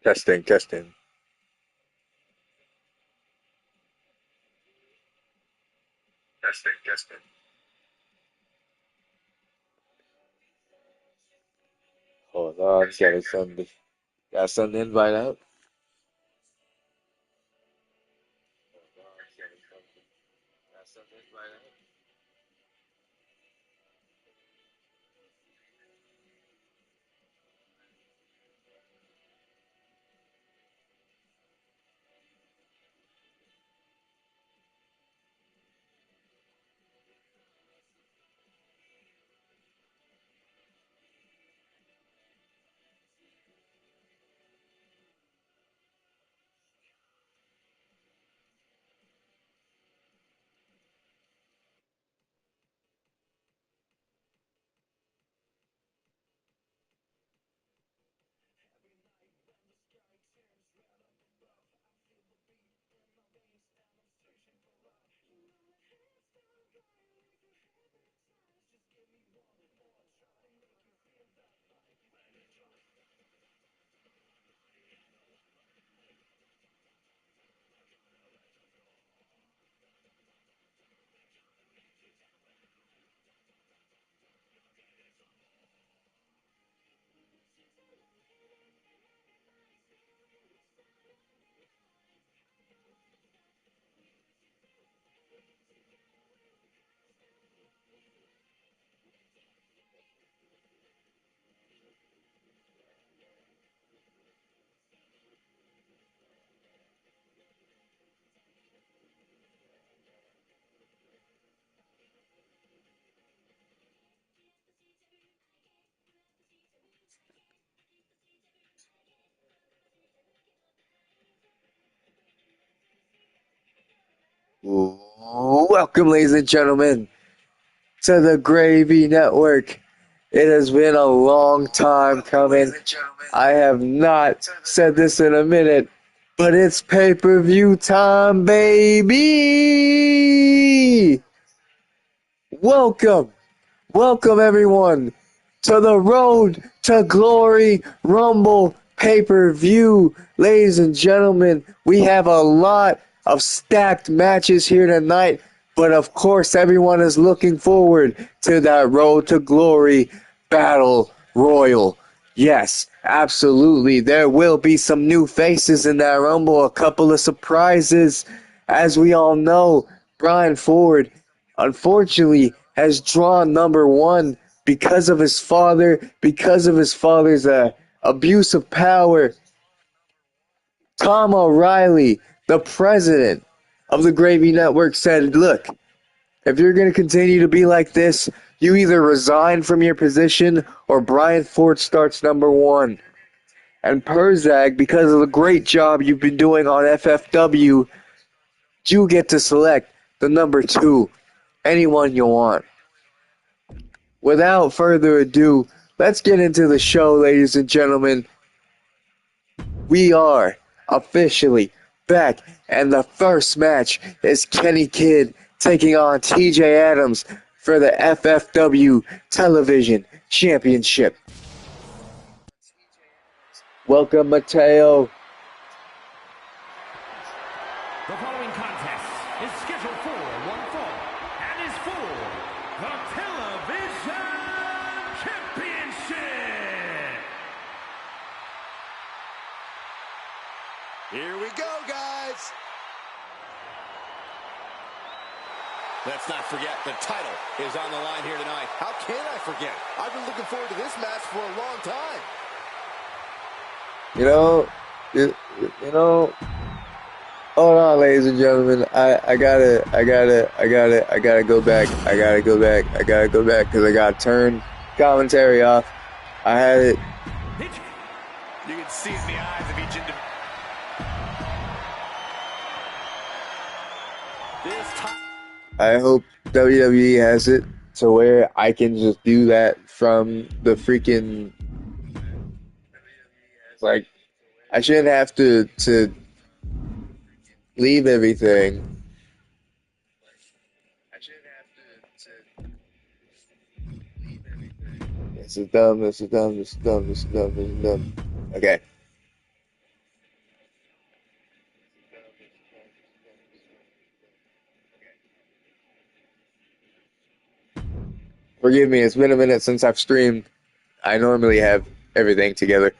Testing, testing, testing, testing. Hold on, gotta send the invite out. Welcome, ladies and gentlemen, to the Gravy Network. It has been a long time coming. I have not said this in a minute, but it's pay-per-view time, baby! Welcome, welcome everyone to the Road to Glory Rumble pay-per-view. Ladies and gentlemen, we have a lot of stacked matches here tonight, but of course everyone is looking forward to that Road to Glory Battle Royal. Yes, absolutely. There will be some new faces in that Rumble, a couple of surprises. As we all know, Brian Ford unfortunately has drawn number one because of his father's abuse of power. Tom O'Reilly, the president of the Gravy Network, said, look, if you're going to continue to be like this, you either resign from your position or Brian Ford starts number one. And Perzak, because of the great job you've been doing on FFW, you get to select the number two, anyone you want. Without further ado, let's get into the show, ladies and gentlemen. We are officially back, and the first match is Kenny Kidd taking on TJ Adams for the FFW Television Championship. Welcome, Mateo. The following contest is scheduled for one fall and is for the Television Championship. Here we go, guys. Let's not forget the title is on the line here tonight. How can I forget? I've been looking forward to this match for a long time. You know, hold on, ladies and gentlemen. I gotta go back. I gotta go back because I got turned commentary off. I had it. You can see it in the eyes of each individual. I hope WWE has it to where I can just do that from the freaking, like, I shouldn't have to leave everything. This is dumb. Okay. Forgive me, it's been a minute since I've streamed. I normally have everything together.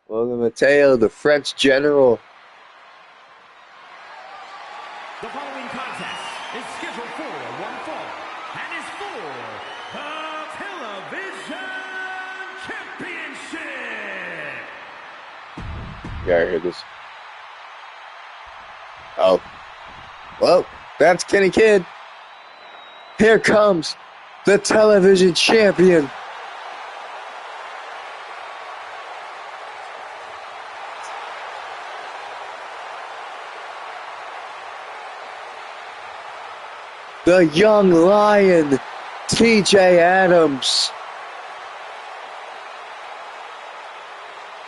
Welcome, Mateo, the French general. The following contest is scheduled for one fall and is for the Television Championship. Yeah, I heard this. Oh. Well, that's Kenny Kidd. Here comes the television champion. The young lion, TJ Adams.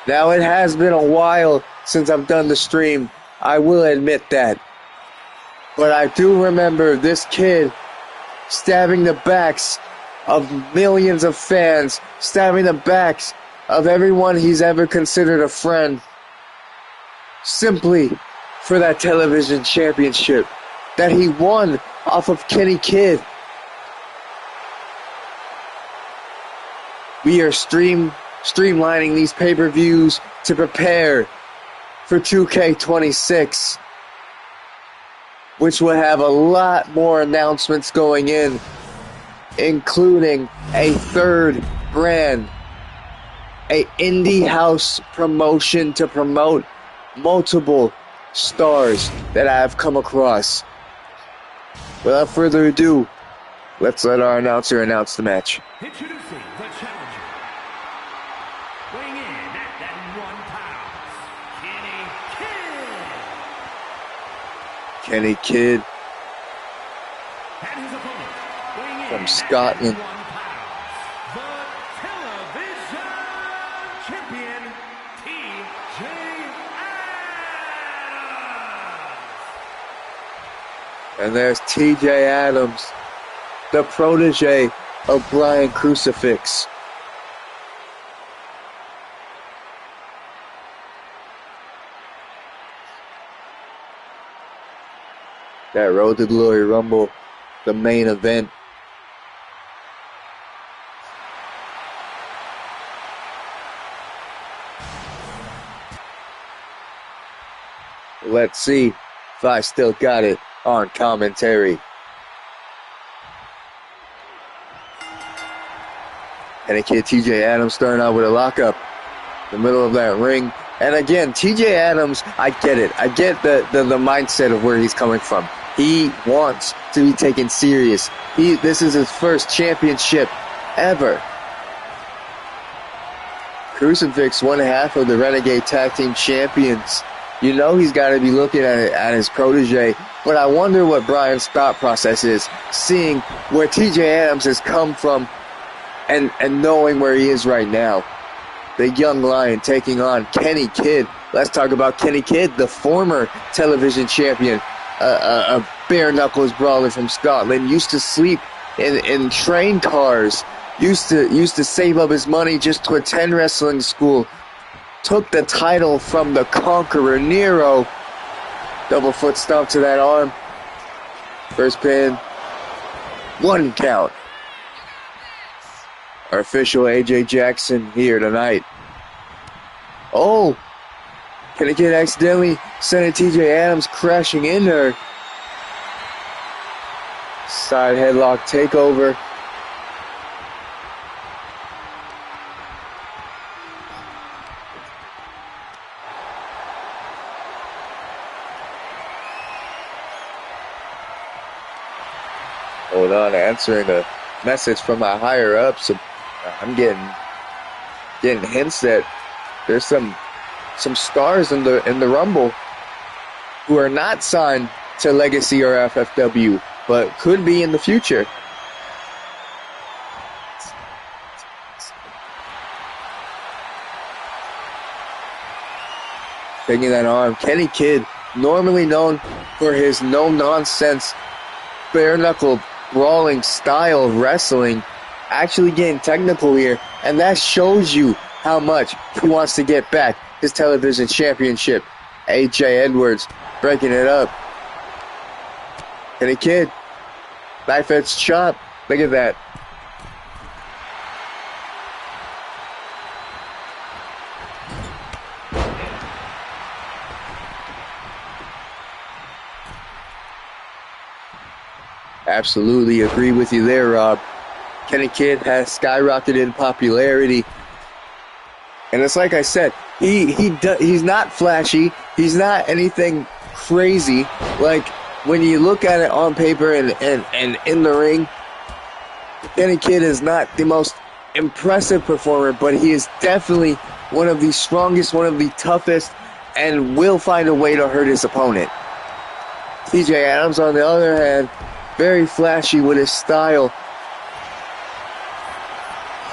Now, it has been a while since I've done the stream. I will admit that. But I do remember this kid stabbing the backs of millions of fans, stabbing the backs of everyone he's ever considered a friend, simply for that television championship that he won off of Kenny Kidd. We are streamlining these pay-per-views to prepare for 2K26, which will have a lot more announcements going in, including a third brand, a indie house promotion to promote multiple stars that I have come across. Without further ado, let's let our announcer announce the match. Introducing the challenger, weighing in at that 1 pound, Kenny Kidd. Kenny Kidd And his opponent, weighing in from at Scotland. 1 pound, the television champion, TJ Adams. And there's TJ Adams, the protege of Brian Crucifix. That Road to Glory Rumble, the main event. Let's see if I still got it on commentary. And a kid, TJ Adams, starting out with a lockup in the middle of that ring. And again, TJ Adams, I get it. I get the mindset of where he's coming from. He wants to be taken serious. This is his first championship ever. Crucifix, one half of the Renegade Tag Team Champions. You know he's got to be looking at his protege. But I wonder what Brian's thought process is, seeing where TJ Adams has come from and knowing where he is right now. The young lion taking on Kenny Kidd. Let's talk about Kenny Kidd, the former television champion, a bare knuckles brawler from Scotland. Used to sleep in train cars. Used to save up his money just to attend wrestling school. Took the title from the Conqueror Nero. Double foot stomp to that arm. First pin. 1 count. Our official AJ Jackson here tonight. Oh! Kenny Kidd accidentally sending TJ Adams crashing in her. Side headlock takeover. Hold on, answering a message from my higher ups. I'm getting hints that there's some stars in the Rumble who are not signed to Legacy or FFW, but could be in the future. Taking that arm, Kenny Kidd normally known for his no-nonsense, bare-knuckle brawling style of wrestling, actually getting technical here, and that shows you how much he wants to get back his television championship. AJ Edwards breaking it up. Kenny Kid, knife edge chop. Look at that. Absolutely agree with you there, Rob. Kenny Kid has skyrocketed in popularity. And it's like I said, he's not flashy. He's not anything crazy. Like, when you look at it on paper and in the ring, Kenny Kid is not the most impressive performer, but he is definitely one of the strongest, one of the toughest, and will find a way to hurt his opponent. TJ Adams, on the other hand, very flashy with his style,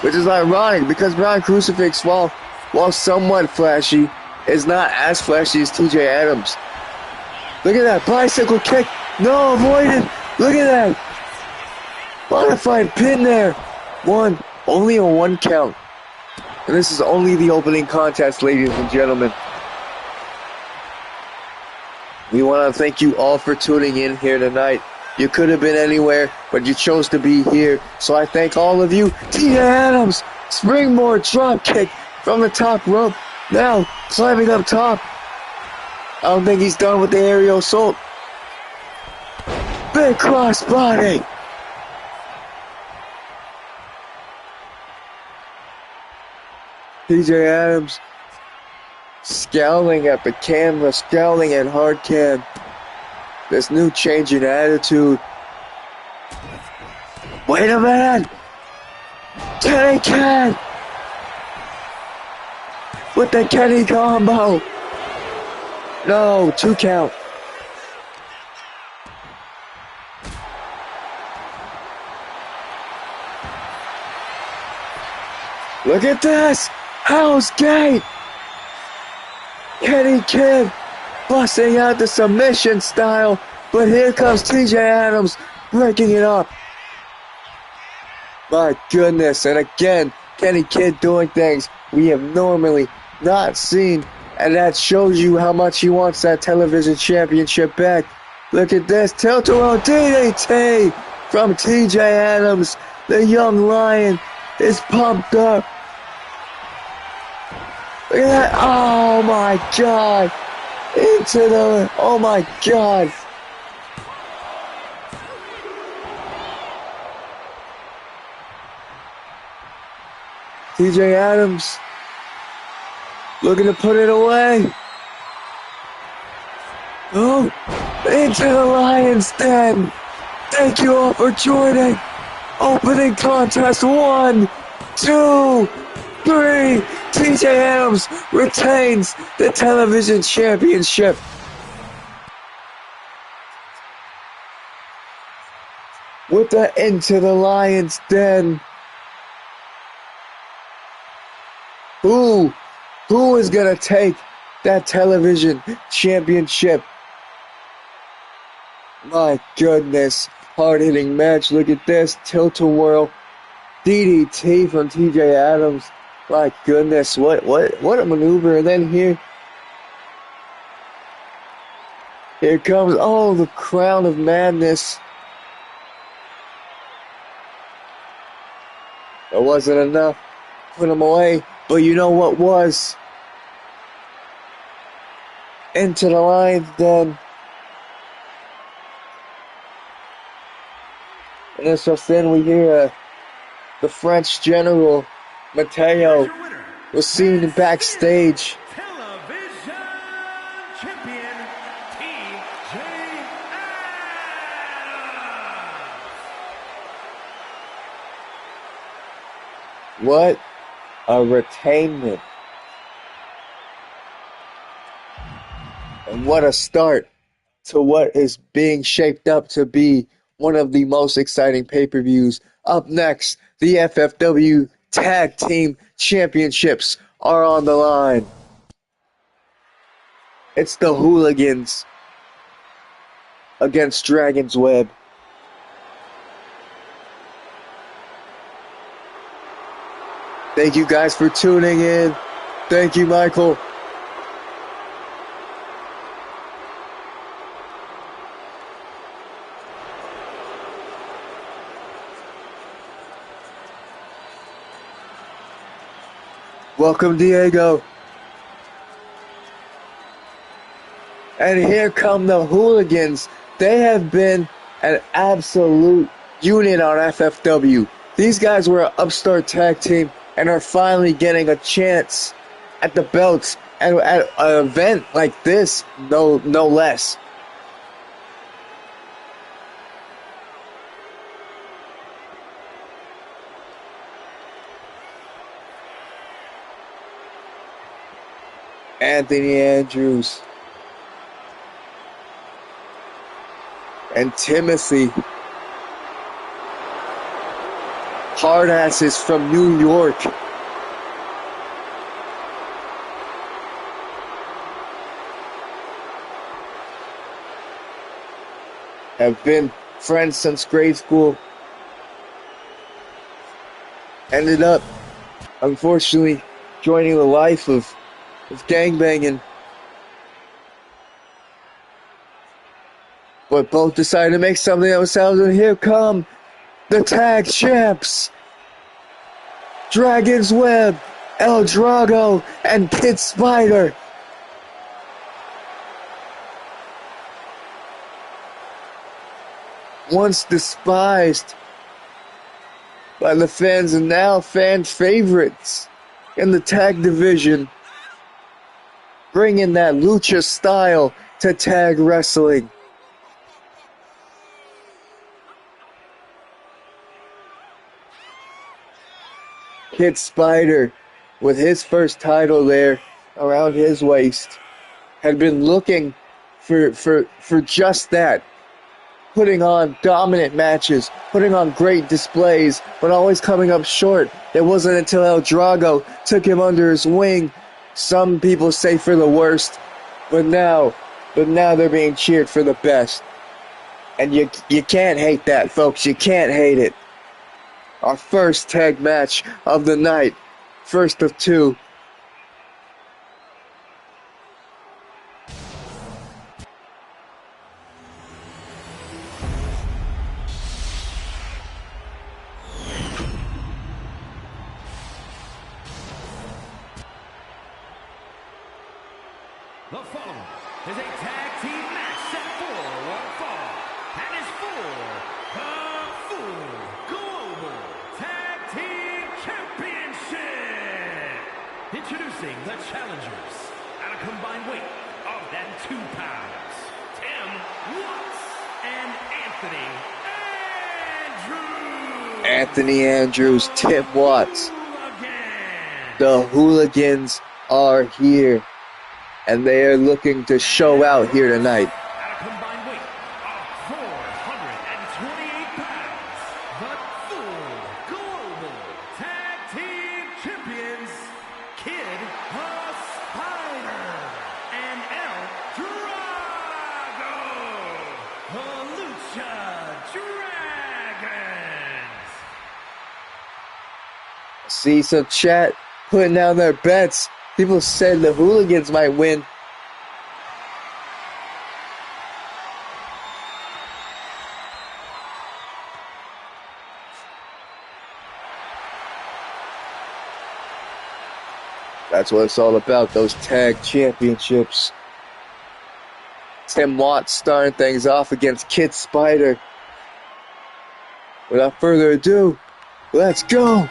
which is ironic because Brian Crucifix, while somewhat flashy, is not as flashy as TJ Adams. Look at that bicycle kick. No, avoided. Look at that. Modified pin there. Only a 1 count. And this is only the opening contest, ladies and gentlemen. We want to thank you all for tuning in here tonight. You could have been anywhere, but you chose to be here. So I thank all of you. TJ Adams, springboard drop kick from the top rope. Now, climbing up top. I don't think he's done with the aerial assault. Big cross body. TJ Adams scowling at the camera, scowling at Hard Cam. This new change in attitude. Wait a minute! Kenny Kid! With the Kenny combo! No, 2 count. Look at this! Hell's Gate! Kenny Kid busting out the submission style, but here comes TJ Adams breaking it up. My goodness, and again, Kenny Kid doing things we have normally not seen, and that shows you how much he wants that television championship back. Look at this, tilt-a-whirl DDT from TJ Adams. The young lion is pumped up. Look at that, oh my God. Oh my God. TJ Adams looking to put it away. Oh, into the Lion's Den. Thank you all for joining. Opening contest 1, 2, 3. TJ Adams retains the television championship. With the Into the Lion's Den. Who is going to take that television championship? My goodness. Hard-hitting match. Look at this. Tilt-a-whirl DDT from TJ Adams. My goodness. What a maneuver. And then here comes, oh, the crown of madness. It wasn't enough. Put him away. But you know what was? Into the Lion's Den. And then so then we hear the French general, Mateo, was seen backstage. Television champion, TJ Adams. What a retainment. And what a start to what is being shaped up to be one of the most exciting pay-per-views. Up next, the FFW Tag Team Championships are on the line. It's the Hooligans against Dragon's Web. Thank you guys for tuning in. Thank you, Michael. Welcome, Diego. And here come the Hooligans. They have been an absolute unit on FFW. These guys were an upstart tag team and are finally getting a chance at the belts and at an event like this, no less. Anthony Andrews and Timothy, hardasses from New York. Have been friends since grade school. Ended up, unfortunately, joining the life of gangbanging. But both decided to make something of themselves, and here come the tag champs. Dragon's Web, El Drago, and Kid Spider. Once despised by the fans and now fan favorites in the tag division, bringing that lucha style to tag wrestling. Kid Spider, with his first title there around his waist, had been looking for just that. Putting on dominant matches, putting on great displays, but always coming up short. It wasn't until El Drago took him under his wing. Some people say for the worst, but now they're being cheered for the best. And you can't hate that, folks. You can't hate it. Our first tag match of the night. First of two. The following is a tag team match set for one fall and is for the full Global Tag Team Championship. Introducing the challengers at a combined weight of 2 pounds, Tim Watts and Anthony Andrews. Anthony Andrews, Tim Watts. The Hooligans are here. And they are looking to show out here tonight. At a combined weight of 428 pounds, the full Global Tag Team Champions, Kid Spider and El Drago, the Lucha Dragons. See some chat putting down their bets. People said the Hooligans might win. That's what it's all about, those tag championships. Tim Watts starting things off against Kid Spider. Without further ado, let's go!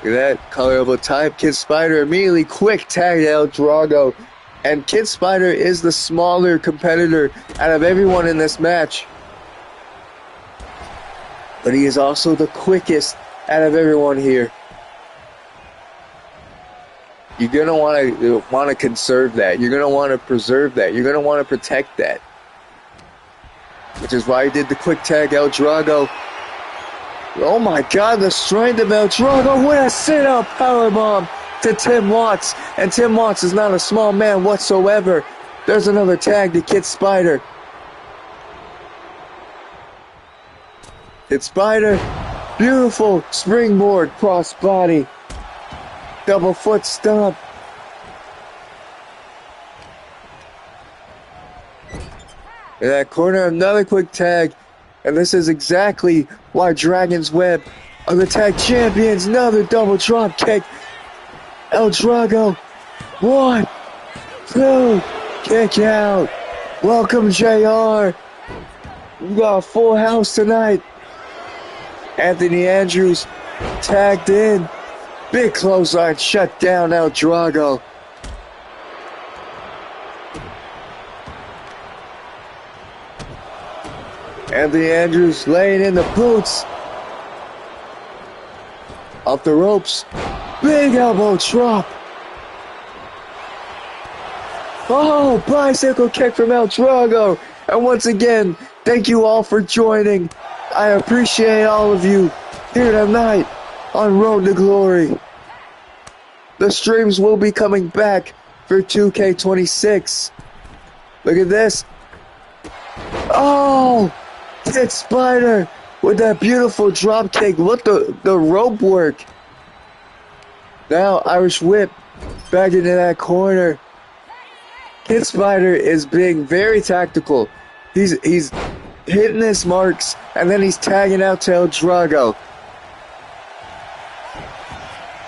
Look at that colorable type. Kid Spider immediately quick tagged El Drago. And Kid Spider is the smaller competitor out of everyone in this match. But he is also the quickest out of everyone here. You're going to want to conserve that. You're going to want to preserve that. You're going to want to protect that. Which is why he did the quick tag El Drago. Oh my God, the strength of El Drago. What a sit-up powerbomb to Tim Watts. And Tim Watts is not a small man whatsoever. There's another tag to Kid Spider. Kid Spider. Beautiful springboard crossbody. Double foot stomp. In that corner, another quick tag. And this is exactly why Dragon's Web are the tag champions. Another double drop kick. El Drago. 1, 2, kick out. Welcome, JR. We got a full house tonight. Anthony Andrews tagged in. Big clothesline shut down El Drago. Anthony Andrews laying in the boots. Off the ropes. Big elbow drop. Oh, bicycle kick from El Drago. And once again, thank you all for joining. I appreciate all of you here tonight on Road to Glory. The streams will be coming back for 2K26. Look at this. Oh, Kid Spider with that beautiful drop kick. Look the rope work. Now Irish whip back into that corner. Kid Spider is being very tactical. He's hitting his marks, and then he's tagging out to El Drago.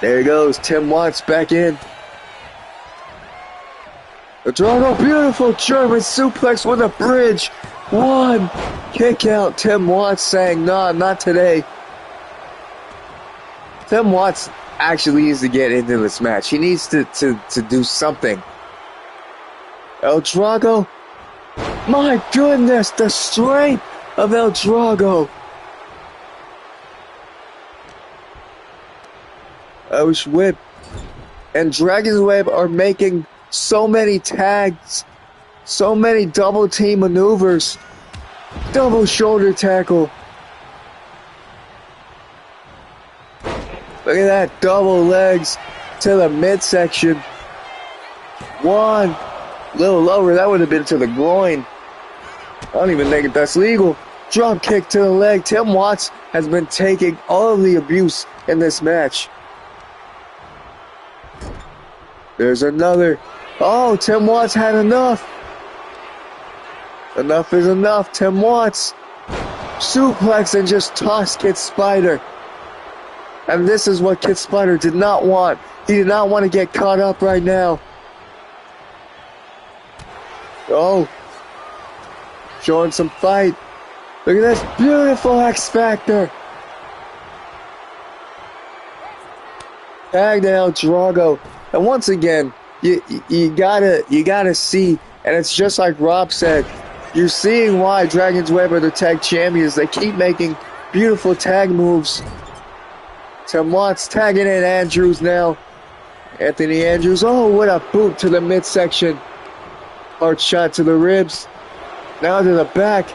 There he goes. Tim Watts back in. El Drago, beautiful German suplex with a bridge. 1, kick out. Tim Watts saying, nah, not today. Tim Watts actually needs to get into this match. He needs to do something. El Drago. My goodness, the strength of El Drago. Irish whip and Dragon's Web are making so many tags, so many double team maneuvers, double shoulder tackle. Look at that, double legs to the midsection. 1, a little lower, that would have been to the groin. I don't even think that's legal. Drop kick to the leg. Tim Watts has been taking all of the abuse in this match. There's another. Oh, Tim Watts had enough. Enough is enough. Tim Watts. Suplex and just toss Kid Spider. And this is what Kid Spider did not want. He did not want to get caught up right now. Oh. Showing some fight. Look at this beautiful X Factor. Tag to El Drago. And once again, you gotta see, and it's just like Rob said, you're seeing why Dragon's Web are the tag champions. They keep making beautiful tag moves. Tim Watts tagging in Andrews now. Anthony Andrews, oh, what a boot to the midsection. Hard shot to the ribs. Now to the back.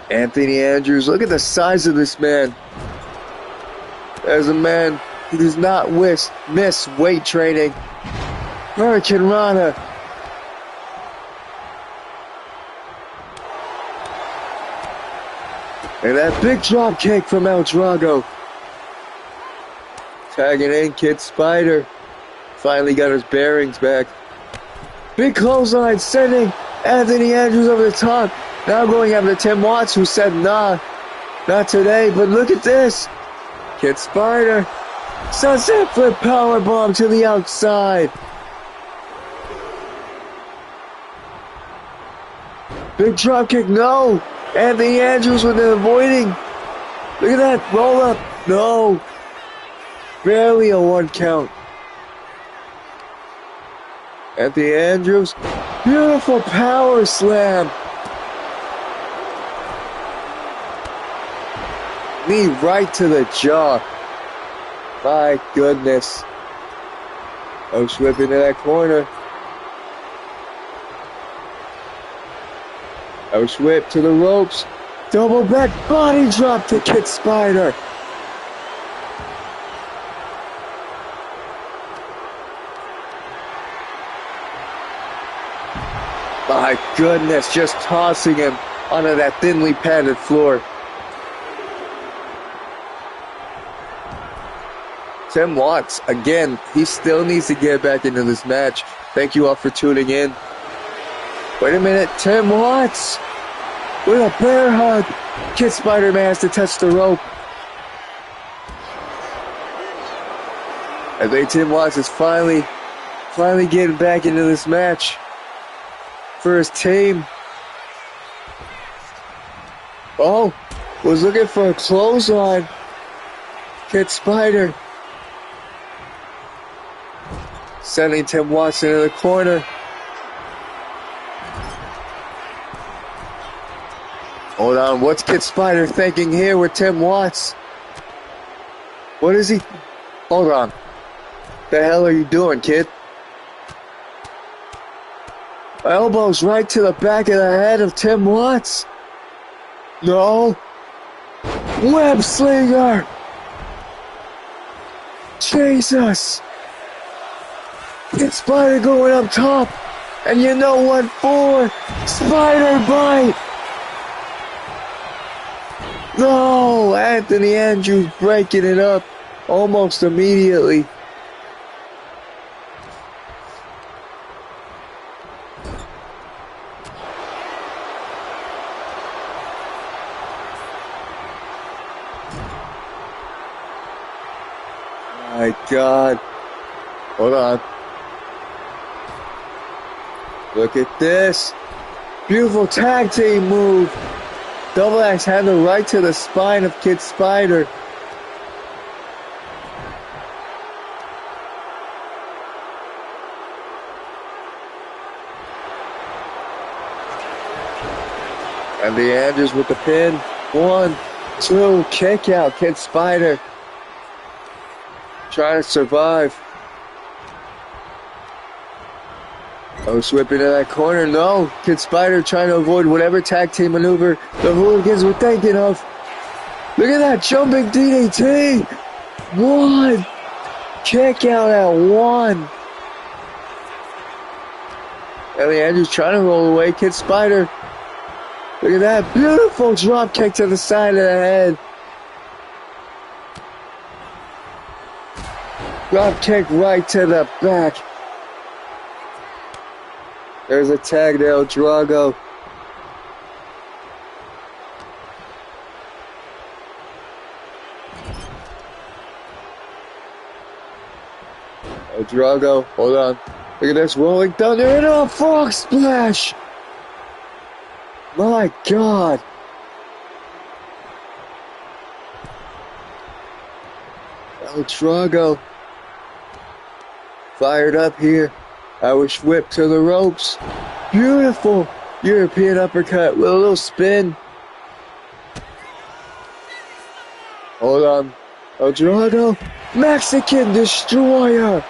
Anthony Andrews, look at the size of this man. There's a man who does not miss weight training. Hurricane Rana. And that big drop kick from El Drago. Tagging in Kid Spider. Finally got his bearings back. Big clothesline sending Anthony Andrews over the top. Now going after Tim Watts, who said, nah, not today. But look at this. Kid Spider. Sunset flip powerbomb to the outside. Big drop kick, no. Anthony Andrews with the avoiding. Look at that, roll up, no. Barely a 1 count. Anthony Andrews, beautiful power slam. Knee right to the jaw. My goodness. Oh, whip into that corner. Oh, whip to the ropes. Double back body drop to Kid Spider. My goodness, just tossing him onto that thinly padded floor. Tim Watts, again, he still needs to get back into this match. Thank you all for tuning in. Wait a minute, Tim Watts with a bear hug. Kid Spider-Man has to touch the rope. I think Tim Watts is finally getting back into this match for his team. Oh, was looking for a clothesline. Kid Spider sending Tim Watts into the corner. Hold on, what's Kid Spider thinking here with Tim Watts? What is he? Hold on. The hell are you doing, kid? Elbows right to the back of the head of Tim Watts. No. Web slinger. Jesus. Kid Spider going up top. And you know what for? Spider bite. No. Anthony Andrews breaking it up almost immediately. My God. Hold on. Look at this. Beautiful tag team move. Double axe handle right to the spine of Kid Spider. And the Andrews with the pin. 1, 2, kick out. Kid Spider trying to survive. Oh, whip into that corner. No. Kid Spider trying to avoid whatever tag team maneuver the hooligans were thinking of. Look at that jumping DDT. 1. Kick out at 1. Ellie Andrews trying to roll away. Kid Spider. Look at that beautiful drop kick to the side of the head. Drop kick right to the back. There's a tag to El Drago. El Drago, hold on. Look at this, rolling thunder into a frog splash. My God. El Drago. Fired up here. Irish whip to the ropes. Beautiful European uppercut with a little spin. Hold on. El Drago. Mexican Destroyer.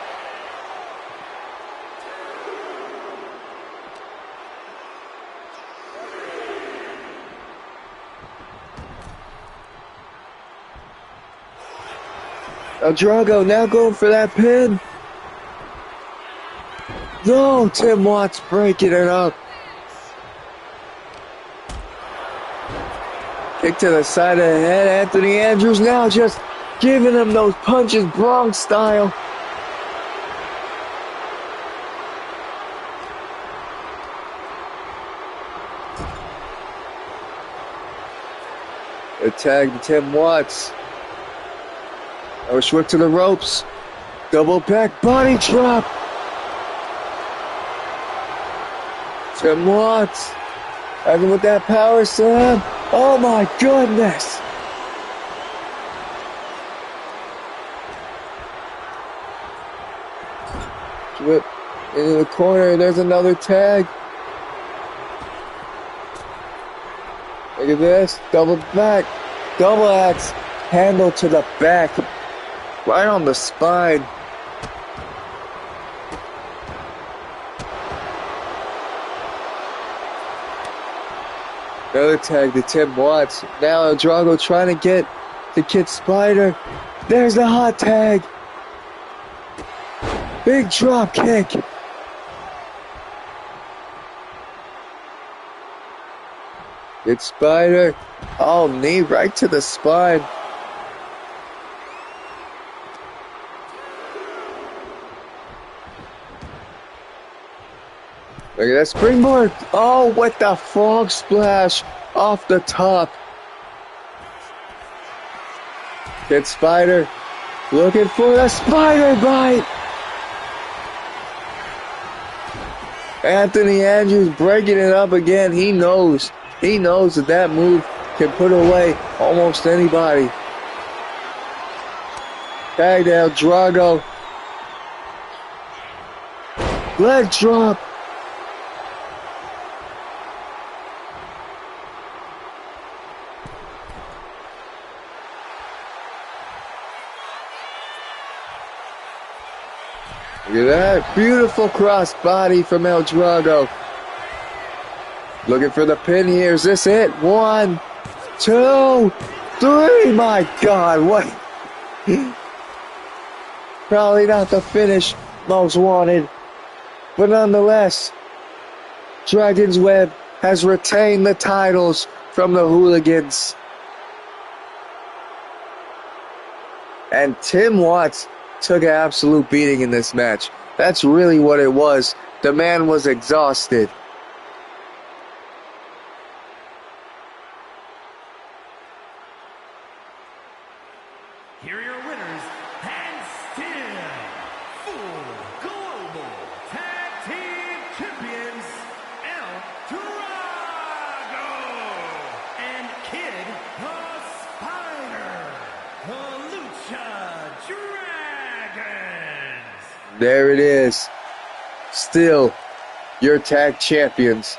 El Drago now going for that pin. No, Tim Watts breaking it up. Kick to the side of the head. Anthony Andrews now just giving him those punches Bronx style. A tag to Tim Watts. Switch to the ropes. Double back body drop. Tim Watts. Having with that power slam. Oh my goodness. Whip into the corner. There's another tag. Look at this. Double back. Double axe. Handle to the back. Right on the spine. Another tag to Tim Watts. Now El Drago trying to get the Kid Spider. There's the hot tag. Big drop kick. It's Spider. Oh, knee right to the spine. Look at that springboard. Oh, what the frog splash off the top. Get Spider. Looking for the spider bite. Anthony Andrews breaking it up again. He knows that that move can put away almost anybody. Tag down, Drago. Leg drop. Look at that. Beautiful cross body from El Drago. Looking for the pin here. Is this it? 1, 2, 3. My God, what? Probably not the finish most wanted. But nonetheless, Dragon's Web has retained the titles from the Hooligans. And Tim Watts took an absolute beating in this match. That's really what it was. The man was exhausted. Here are your winners, and still full global tag team champions, El Drago and Kid the Spider, the Lucha Dragons. There it is. Still, your tag champions,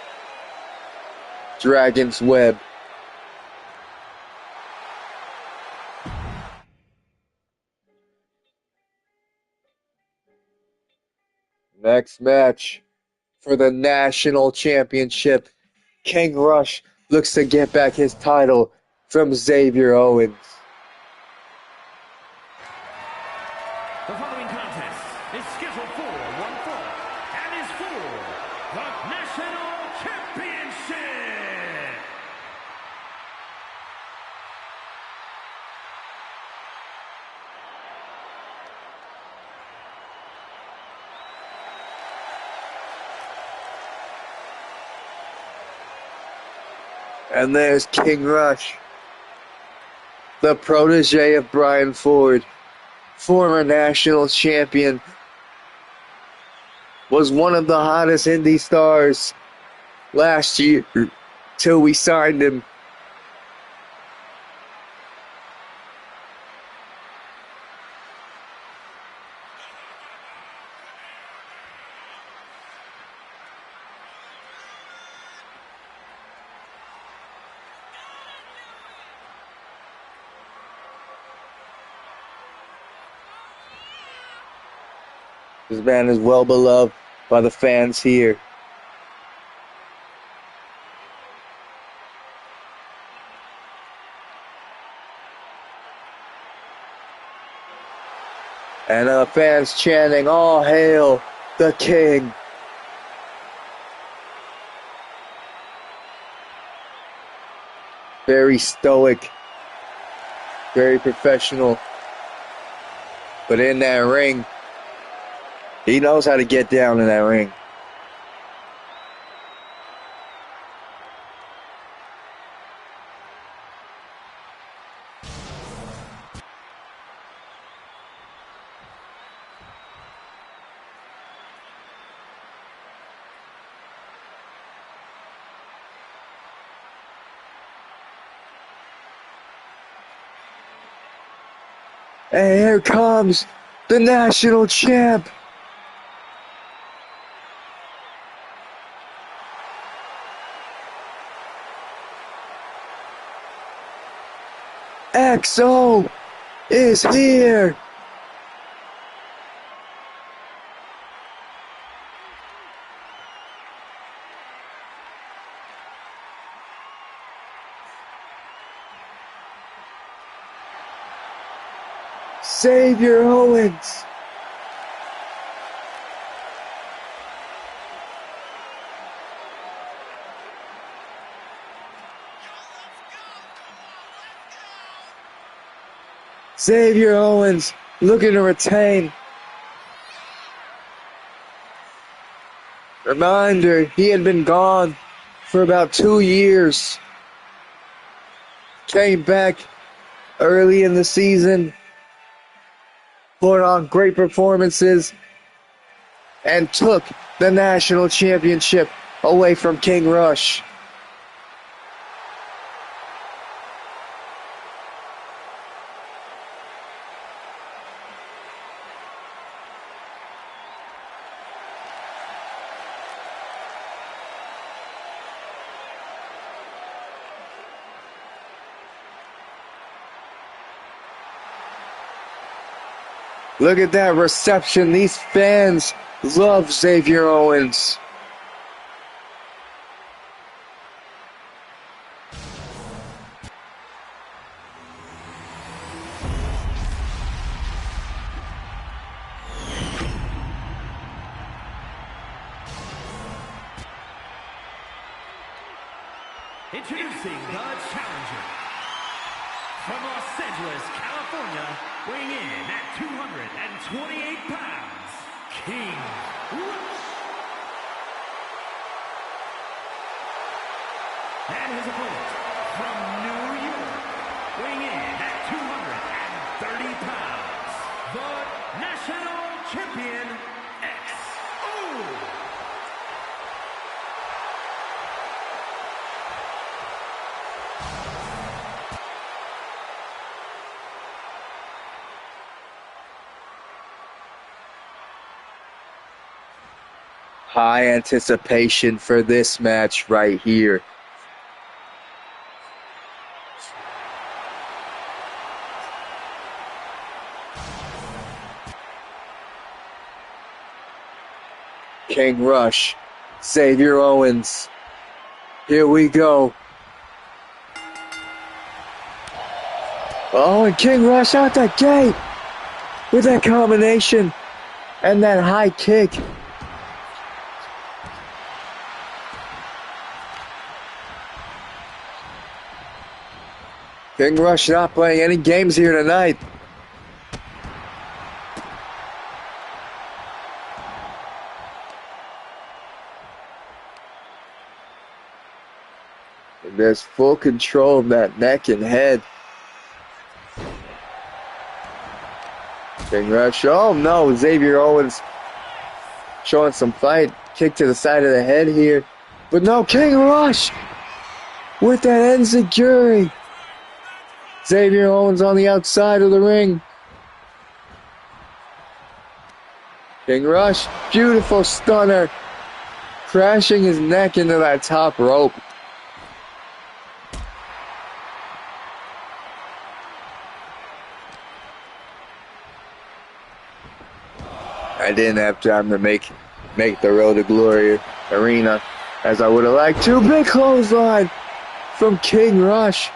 Dragon's Web. Next match for the national championship. King Rush looks to get back his title from Xavier Owens. The following contest is scheduled for one fall and is for the National Championship. And there's King Rush, the protege of Brian Ford, former national champion, was one of the hottest indie stars last year till we signed him. This man is well beloved by the fans here. And fans chanting, "All hail the king." Very stoic, very professional. But in that ring, he knows how to get down in that ring. And here comes the national champ. XO is here. Xavier Owens. Xavier Owens looking to retain. Reminder, he had been gone for about 2 years. Came back early in the season, put on great performances, and took the national championship away from King Rush. Look at that reception. These fans love Xavier Owens. Introducing the challenger from Los Angeles, California, weighing in at 228 pounds, King Rush. And his opponent from New York, weighing in at 230 pounds, the national champion, XO. High anticipation for this match right here. King Rush, Xavier Owens. Here we go. Oh, and King Rush out the gate with that combination and that high kick. King Rush not playing any games here tonight. And there's full control of that neck and head. King Rush, oh no, Xavier Owens showing some fight. Kick to the side of the head here. But no, King Rush with that enziguri. Xavier Owens on the outside of the ring. King Rush, beautiful stunner. Crashing his neck into that top rope. I didn't have time to make the Road to Glory arena as I would have liked to. Big clothesline from King Rush.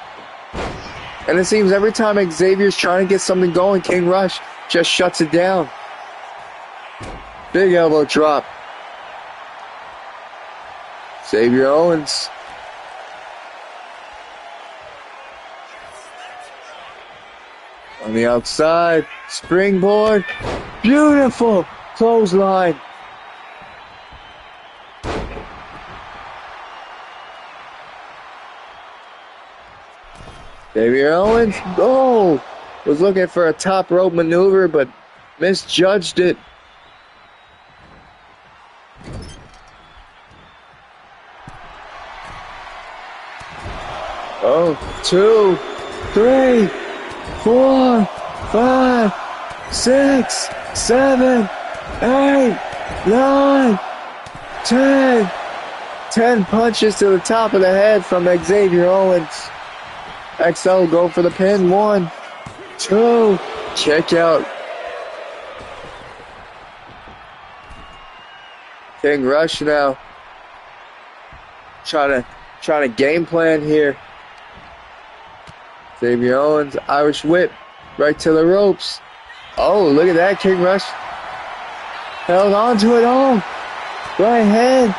And it seems every time Xavier's trying to get something going, King Rush just shuts it down. Big elbow drop. Xavier Owens. On the outside, springboard. Beautiful clothesline. Xavier Owens, was looking for a top rope maneuver, but misjudged it. Oh, 2, 3, 4, 5, 6, 7, 8, 9, 10. 10 punches to the top of the head from Xavier Owens. XO go for the pin. 1, 2, kick out. King Rush now trying to game plan here. Xavier Owens, Irish whip right to the ropes. Oh, look at that. King Rush held on to it all. Right hand.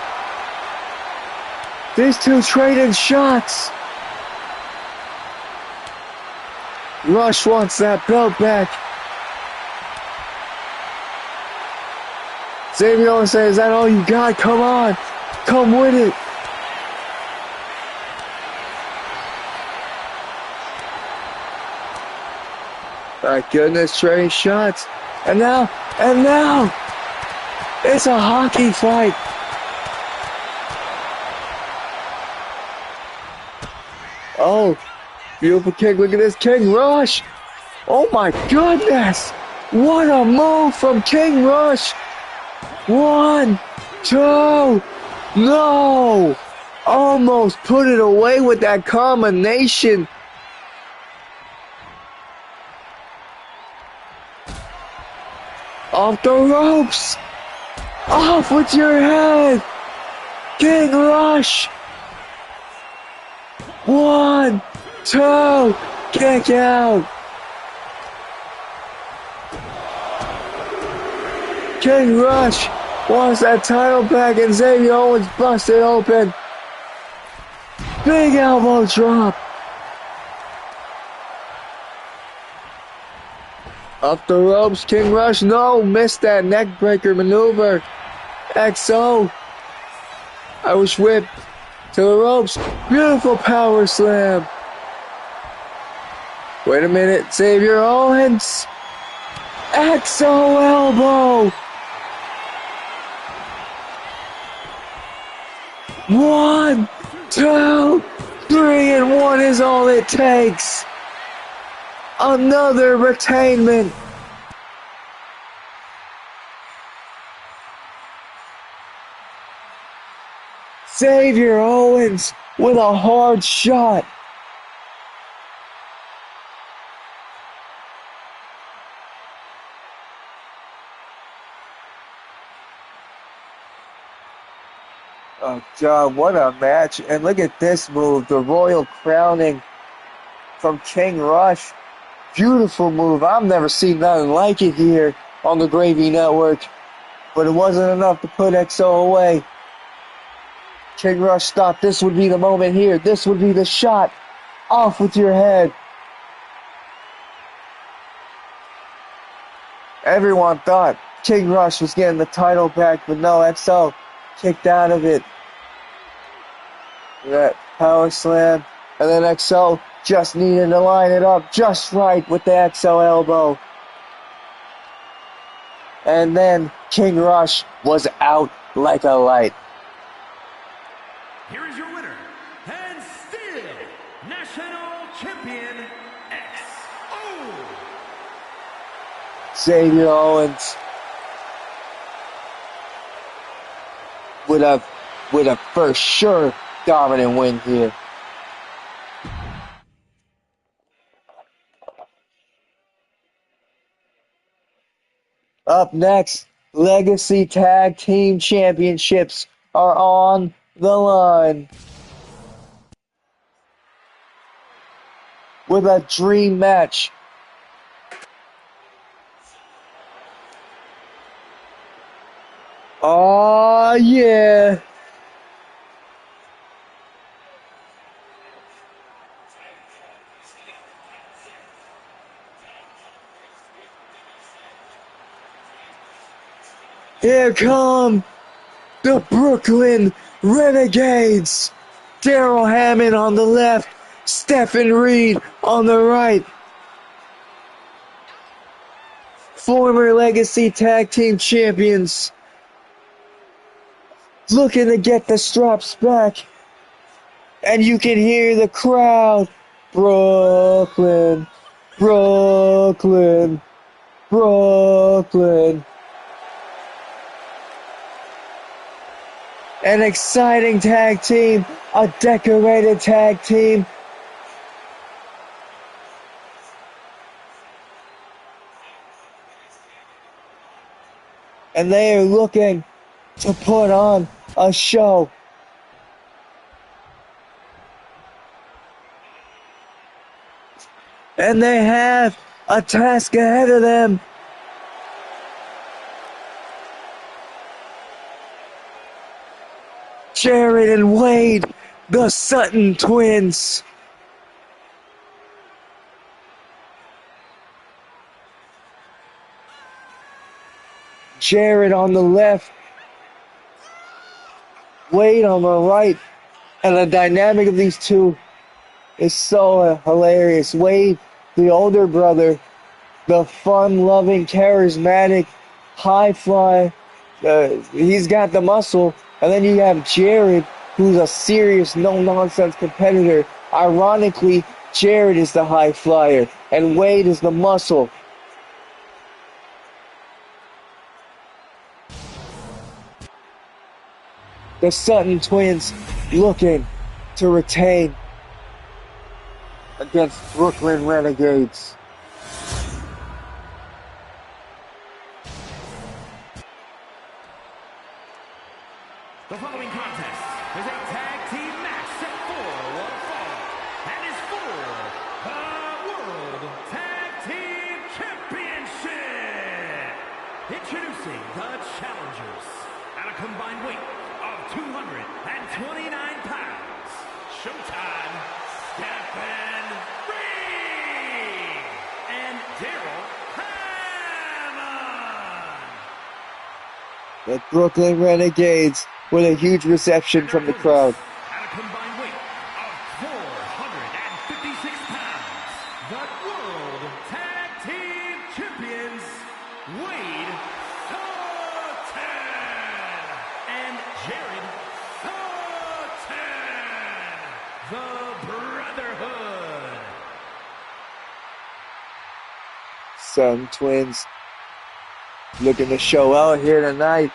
These two trading shots. Rush wants that belt back. Xavier Owens says, is that all you got? Come on. Come with it. My goodness, trading shots. And now, it's a hockey fight. Oh, beautiful kick. Look at this King Rush. Oh my goodness. What a move from King Rush. 1, 2. No. Almost put it away with that combination. Off the ropes. Off with your head. King Rush. 1, 2. Kick out. King Rush wants that title back, and Xavier Owens busted open. Big elbow drop. Up the ropes, King Rush. No, missed that neck breaker maneuver. XO. Irish whip to the ropes. Beautiful power slam. Wait a minute, Xavier Owens. XO elbow. 1, 2, 3, and 1 is all it takes. Another retainment. Xavier Owens with a hard shot. Oh God, what a match. And look at this move, the royal crowning from King Rush. Beautiful move. I've never seen nothing like it here on the Gravy Network. But it wasn't enough to put XO away. King Rush thought this would be the moment here. This would be the shot. Off with your head. Everyone thought King Rush was getting the title back, but no, XO kicked out of it. That power slam. And then XO just needed to line it up just right with the XO elbow. And then King Rush was out like a light. Here is your winner, and still National Champion XO. Xavier Owens with a for sure dominant win here. Up next, Legacy Tag Team Championships are on the line. With a dream match. Oh yeah. Here come the Brooklyn Renegades. Daryl Hammond on the left, Stephen Reed on the right. Former Legacy Tag Team Champions. Looking to get the straps back. And you can hear the crowd. Brooklyn, Brooklyn, Brooklyn. An exciting tag team, a decorated tag team. And they are looking to put on a show. And they have a task ahead of them. Jared and Wade, the Sutton twins. Jarrett on the left, Wade on the right, and the dynamic of these two is so hilarious. Wade, the older brother, the fun-loving, charismatic, high-fly, he's got the muscle, and then you have Jared, who's a serious, no-nonsense competitor. Ironically, Jared is the high flyer, and Wade is the muscle. The Sutton twins looking to retain against Brooklyn Renegades. The following contest is a tag team match set for one fall and is for the World Tag Team Championship. Introducing the challengers at a combined weight of 229 pounds. Showtime, Stephen Reed and Daryl Hammond. The Brooklyn Renegades with a huge reception from the crowd. At a combined weight of 456 pounds, the World Tag Team Champions, Wade Sutton and Jared Sutton, the Brotherhood. Sutton twins looking to show out here tonight.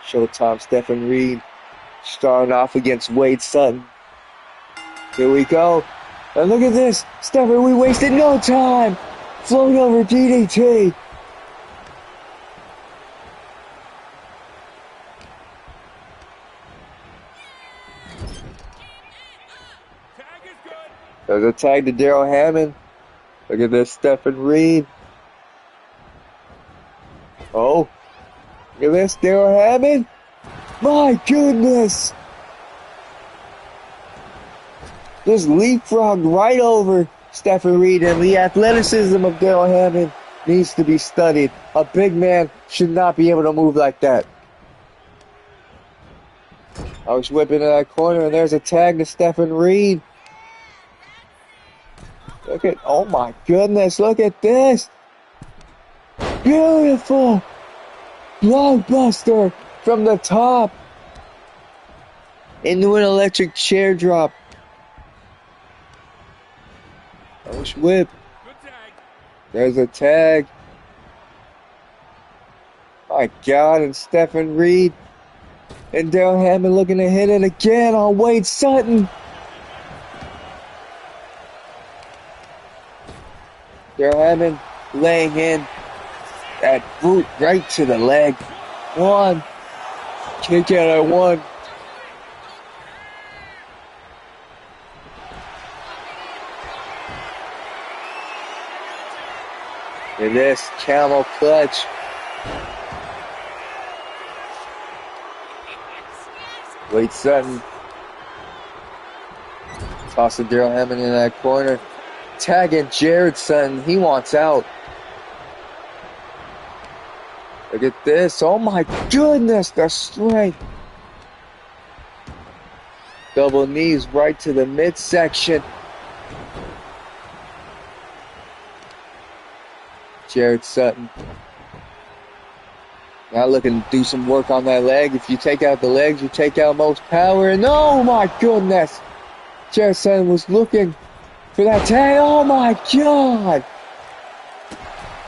Showtime, Stephen Reed starting off against Wade Sutton. Here we go. And look at this. Stephen, we wasted no time. Float over DDT. There's a tag to Daryl Hammond. Look at this, Stephen Reed. Oh. Look at this, Daryl Hammond. My goodness. Just leapfrogged right over Stephen Reed, and the athleticism of Daryl Hammond needs to be studied. A big man should not be able to move like that. I was whipping in that corner, and there's a tag to Stephen Reed. Look at, oh my goodness, look at this. Beautiful. Blockbuster from the top into an electric chair drop. Ouch whip. There's a tag. My God, and Stephen Reed and Daryl Hammond looking to hit it again on Wade Sutton. Daryl Hammond laying in that boot right to the leg. One. Kick out at one. And this camel clutch. Wade Sutton. Tossing Daryl Hammond in that corner. Tagging Jared Sutton. He wants out. Look at this. Oh my goodness, the strength. Double knees right to the midsection. Jared Sutton. Now looking to do some work on that leg. If you take out the legs, you take out most power. And oh my goodness. Jared Sutton was looking for that tag. Oh my God.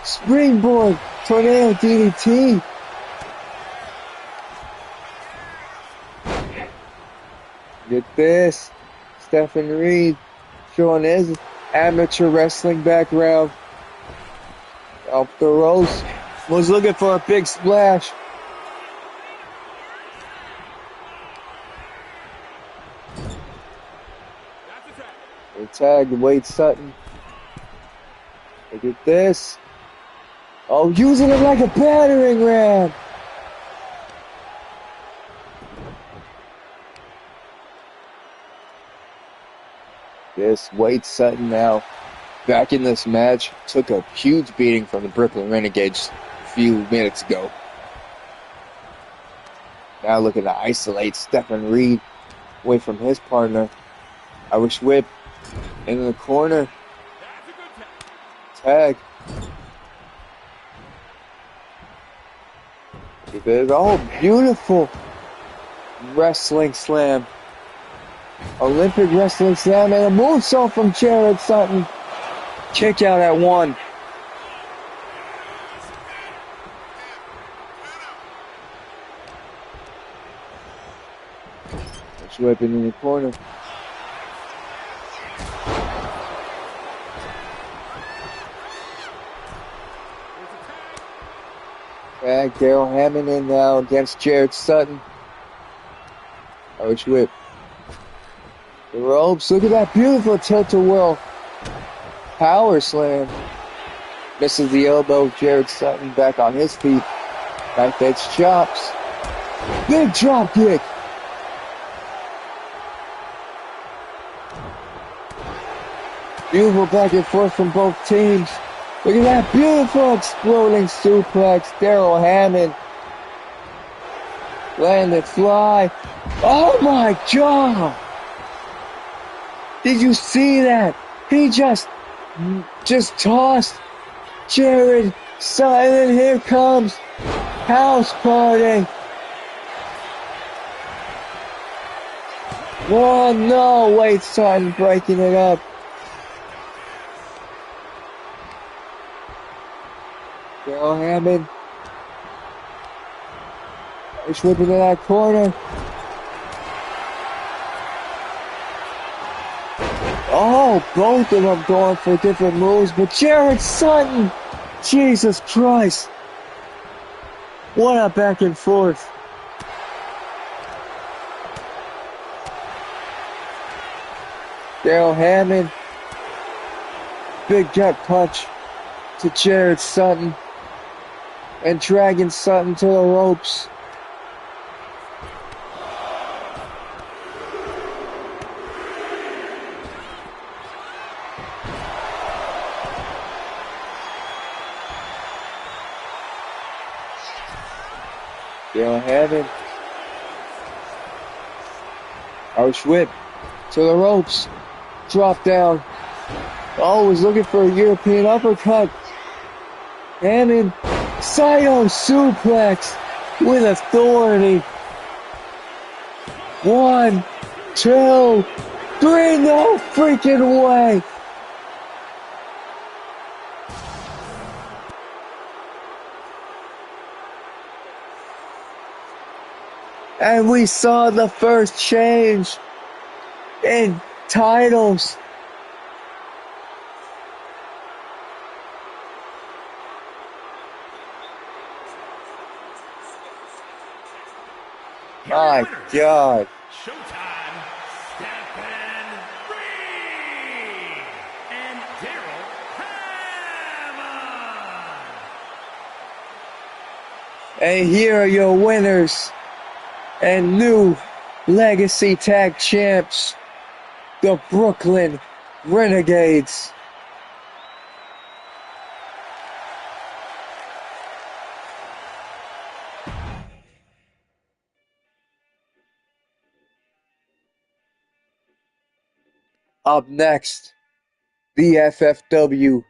Springboard tornado DDT. Get this. Stephen Reed showing his amateur wrestling background. Up the ropes. Was looking for a big splash. They tagged Wade Sutton. Look at this. Oh, using it like a battering ram. This Wade Sutton now back in this match. Took a huge beating from the Brooklyn Renegades a few minutes ago. Now looking to isolate Stephen Reed away from his partner. Irish whip into the corner. Tag. Oh, beautiful wrestling slam. Olympic wrestling slam and a moonsault from Jared Sutton. Kick out at 1. Whipping in the corner. Tag, Daryl Hammond in now against Jared Sutton. Irish whip. The ropes. Look at that beautiful tilt-a-whirl. Power slam. Misses the elbow. Jared Sutton back on his feet. Knife edge chops. Big drop kick. Beautiful back and forth from both teams. Look at that beautiful exploding suplex. Daryl Hammond. Landed fly. Oh my God! Did you see that? He just tossed Jared Sutton, and here comes House Party. Oh no, Wade Sutton breaking it up. Daryl Hammond. He's whipping to that corner. Oh, both of them going for different moves, but Jared Sutton, Jesus Christ. What a back and forth. Daryl Hammond. Big gut punch to Jared Sutton. And dragging Sutton to the ropes. Daryl Hammond. Irish whip to the ropes. Drop down. Oh, was looking for a European uppercut. Hammond. Saito suplex with authority. 1, 2, 3. No freaking way. And we saw the first change in titles. My God. Showtime, Stephen Reed and Daryl Hammond. And here are your winners and new Legacy Tag Champs, the Brooklyn Renegades. Up next, the FFW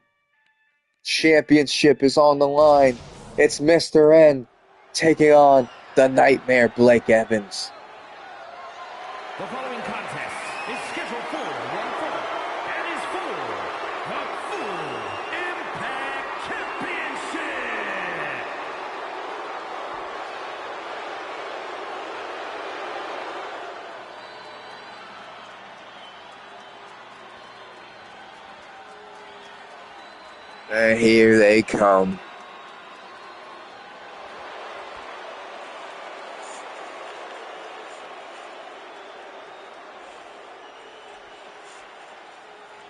Championship is on the line. It's Mr. N taking on the Nightmare Blake Evans. The following contest is scheduled for one fall and is for the Full Impact Championship. And here they come.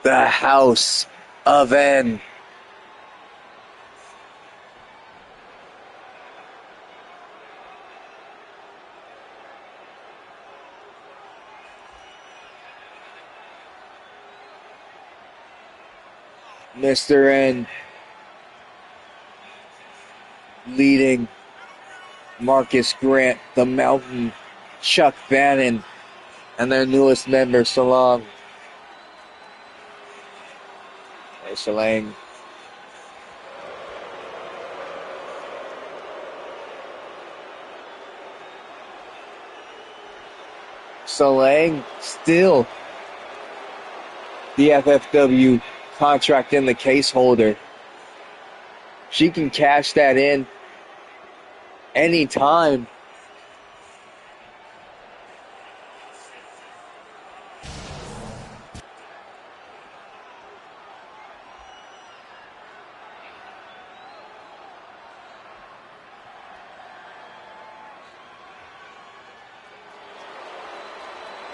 The House of N. Mr. N leading Marcus Grant, the Mountain, Chuck Bannon, and their newest member, Salong. Hey, Salang. Salang still the FFW contract in the case holder. She can cash that in anytime.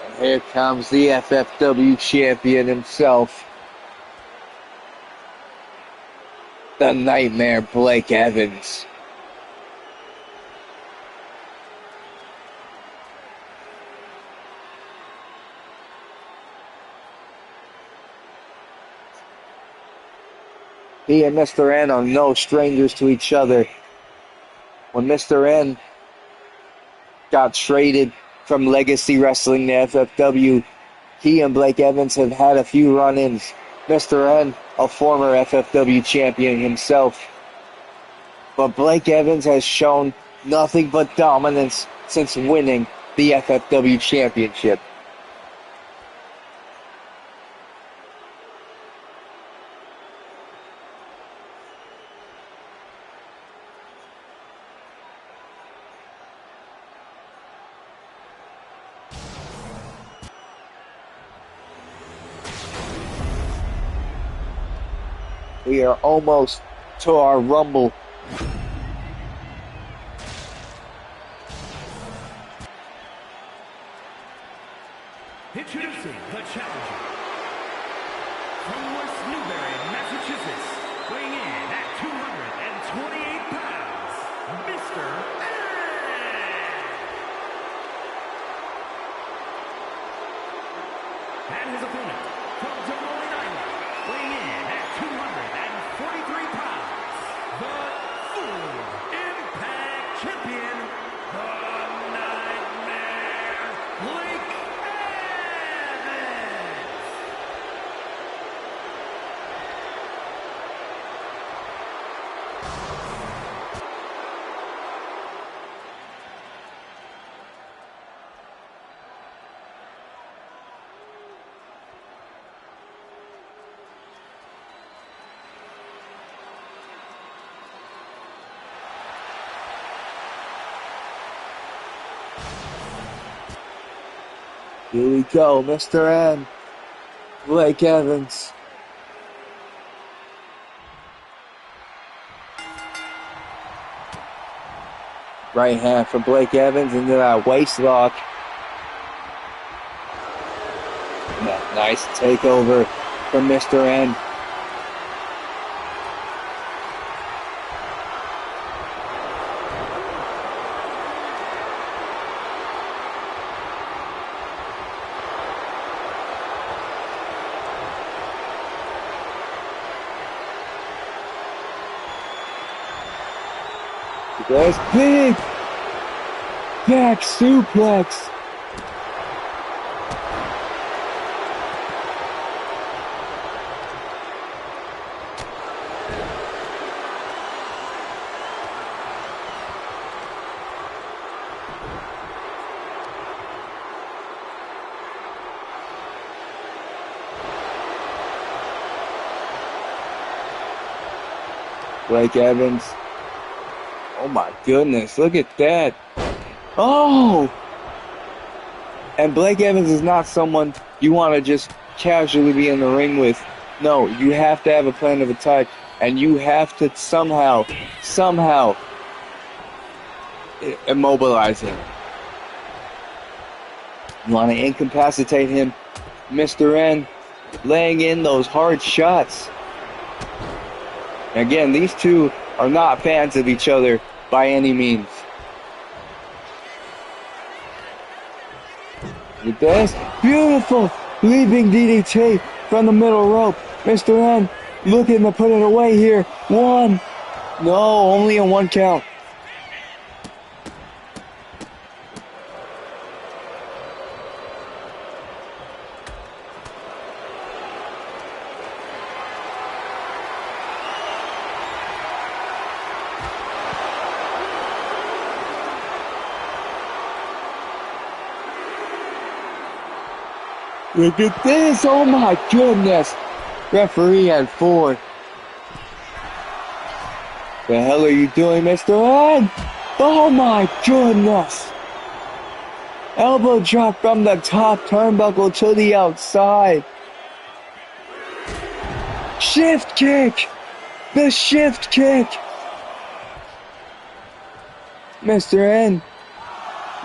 And here comes the FFW champion himself, the Nightmare Blake Evans. He and Mr. N are no strangers to each other. When Mr. N got traded from Legacy Wrestling to FFW, he and Blake Evans have had a few run-ins. Mr. N, a former FFW champion himself. But Blake Evans has shown nothing but dominance since winning the FFW championship. We are almost to our Rumble. Introducing the challenger from West Newbury, Massachusetts, weighing in at 228 pounds, Mr. And his opponent from Des Moines, Iowa, weighing in at 243 pounds, the Full Impact Champion, the Nightmare, Blake Evans. Here we go, Mr. N, Blake Evans. Right hand from Blake Evans into that waist lock. Nice takeover from Mr. N. There's big back suplex. Blake Evans. Oh my goodness, look at that. Oh! And Blake Evans is not someone you want to just casually be in the ring with. No, you have to have a plan of attack, and you have to somehow immobilize him. You want to incapacitate him. Mr. N laying in those hard shots. Again, these two are not fans of each other by any means. With this beautiful leaping DDT from the middle rope. Mr. N looking to put it away here. One. No, only a 1 count. Look at this. Oh my goodness. Referee at 4. The hell are you doing, Mr. Ed? Oh my goodness. Elbow drop from the top turnbuckle to the outside. Shift kick. The shift kick. Mr. N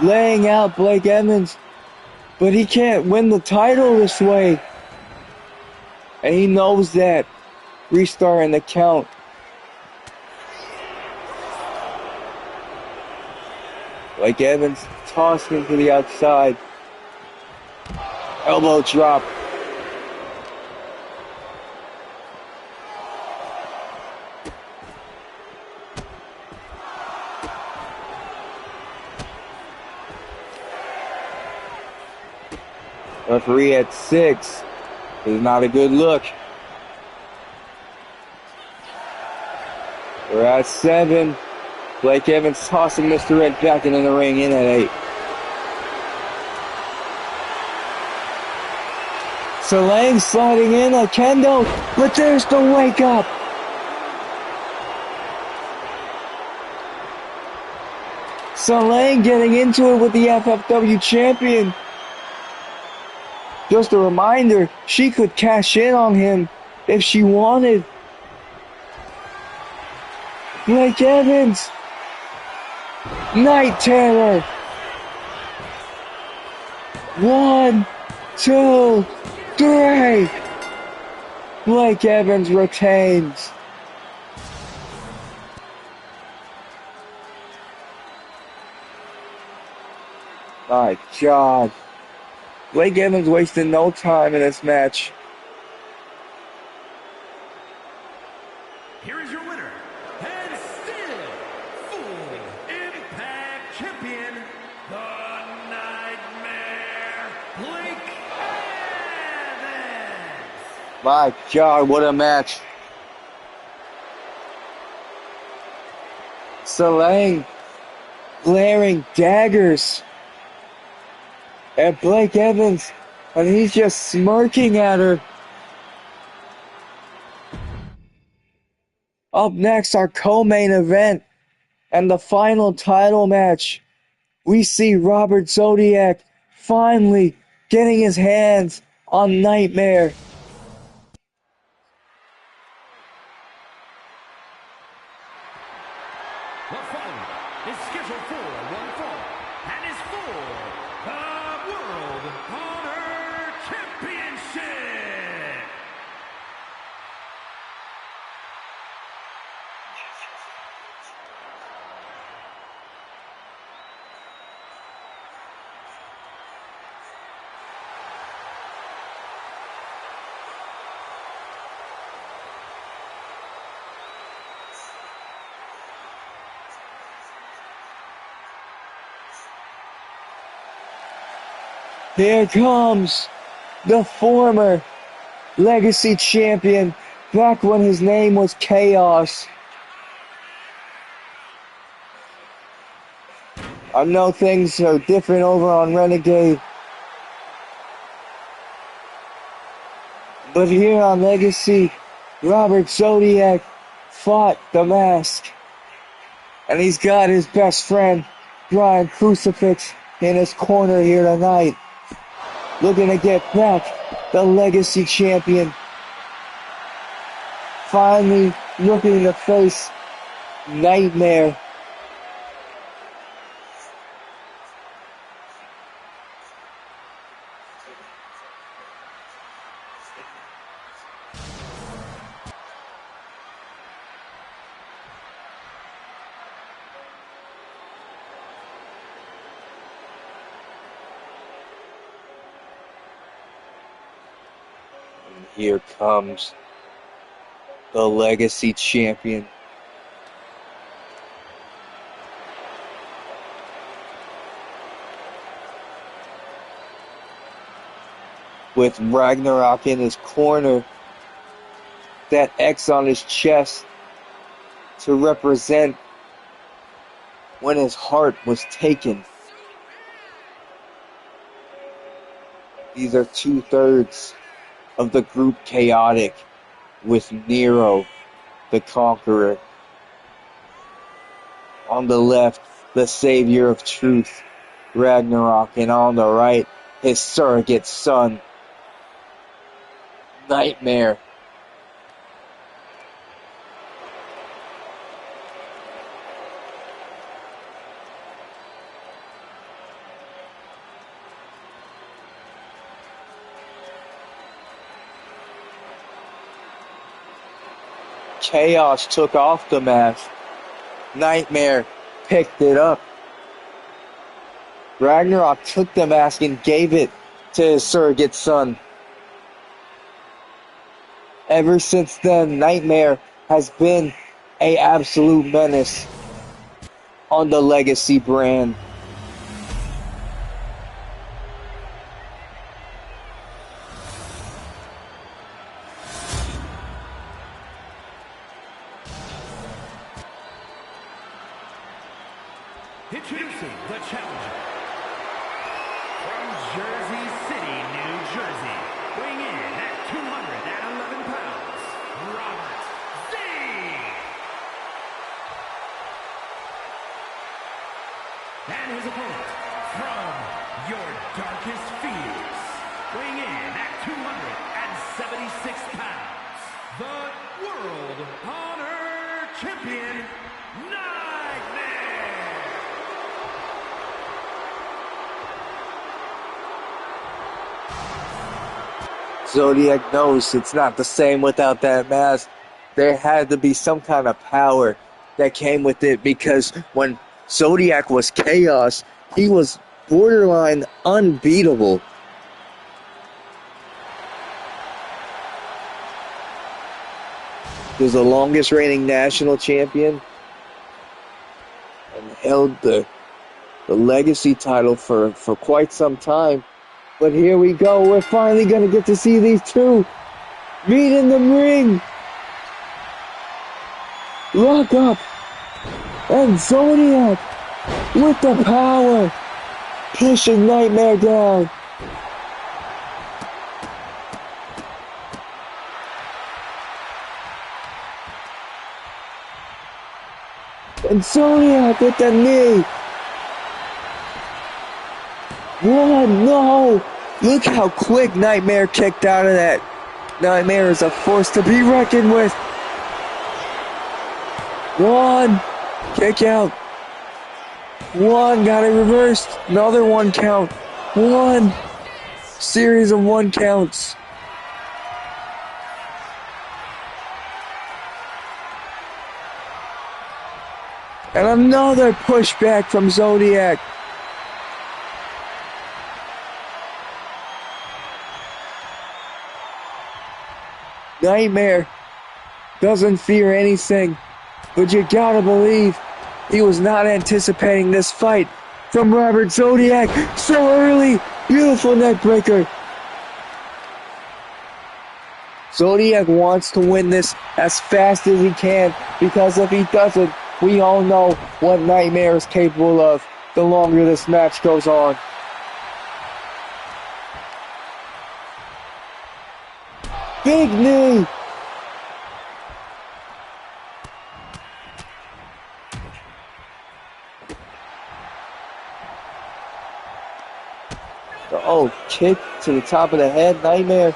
laying out Blake Evans, but he can't win the title this way. And he knows that. Restarting the count. Blake Evans tossed him to the outside. Elbow drop. Referee at 6. Is not a good look. We're at 7. Blake Evans tossing Mr. Red back into the ring in at 8. Solang sliding in a kendo, but there's the wake up. Solang getting into it with the FFW champion. Just a reminder, she could cash in on him if she wanted. Blake Evans. Night Terror. 1, 2, 3. Blake Evans retains. My God. Blake Evans wasted no time in this match. Here is your winner, and still full Impact Champion, the Nightmare, Blake Evans. My God, what a match. Solang glaring daggers at Blake Evans, and he's just smirking at her. Up next, our co-main event and the final title match. We see Robert Zodiac finally getting his hands on Nightmare. The following is scheduled for one fall and is for the World Honor Championship. Here comes the former Legacy Champion, back when his name was Chaos. I know things are different over on Renegade, but here on Legacy, Robert Zodiac fought the Mask. And he's got his best friend, Brian Crucifix, in his corner here tonight. Looking to get back the Legacy Champion. Finally looking to face Nightmare. Here comes the Legacy Champion. With Ragnarok in his corner, that X on his chest to represent when his heart was taken. These are 2/3 of the group Chaotic with Nero, the Conqueror. On the left, the Savior of Truth, Ragnarok, and on the right, his surrogate son, Nightmare. Chaos took off the mask. Nightmare picked it up. Ragnarok took the mask and gave it to his surrogate son. Ever since then, Nightmare has been an absolute menace on the Legacy brand. Introducing the challenger from Jersey City, New Jersey, weighing in at 211 pounds, Robert Z. And his opponent from your darkest fears, weighing in at 276 pounds, the World Honor Champion, Nightmare. Zodiac knows it's not the same without that mask. There had to be some kind of power that came with it, because when Zodiac was Chaos, he was borderline unbeatable. He was the longest reigning national champion and held the Legacy title for quite some time. But here we go. We're finally going to get to see these two meet in the ring. Lock up. And Zodiac with the power, pushing Nightmare down. And Zodiac with the knee. One, no! Look how quick Nightmare kicked out of that. Nightmare is a force to be reckoned with. One, kick out. One, got it reversed. Another one count. One, series of one counts. And another pushback from Zodiac. Nightmare doesn't fear anything, but you gotta believe he was not anticipating this fight from Robert Zodiac so early. Beautiful neck breaker. Zodiac wants to win this as fast as he can, because if he doesn't, we all know what Nightmare is capable of the longer this match goes on. Big knee. Oh, kick to the top of the head. Nightmare.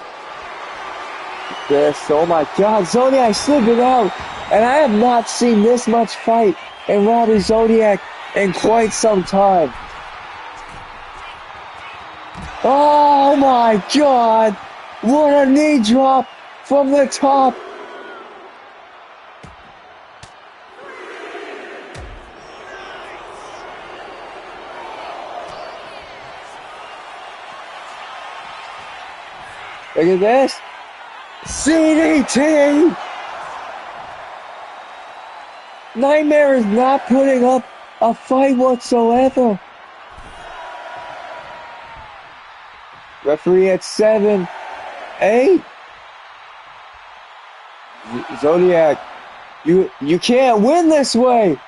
Yes, oh my God. Zodiac slipped it out. And I have not seen this much fight in Robert Zodiac in quite some time. Oh my God. What a knee drop from the top. Look at this. CDT. Nightmare is not putting up a fight whatsoever. Referee at 7, 8. Zodiac, you can't win this way.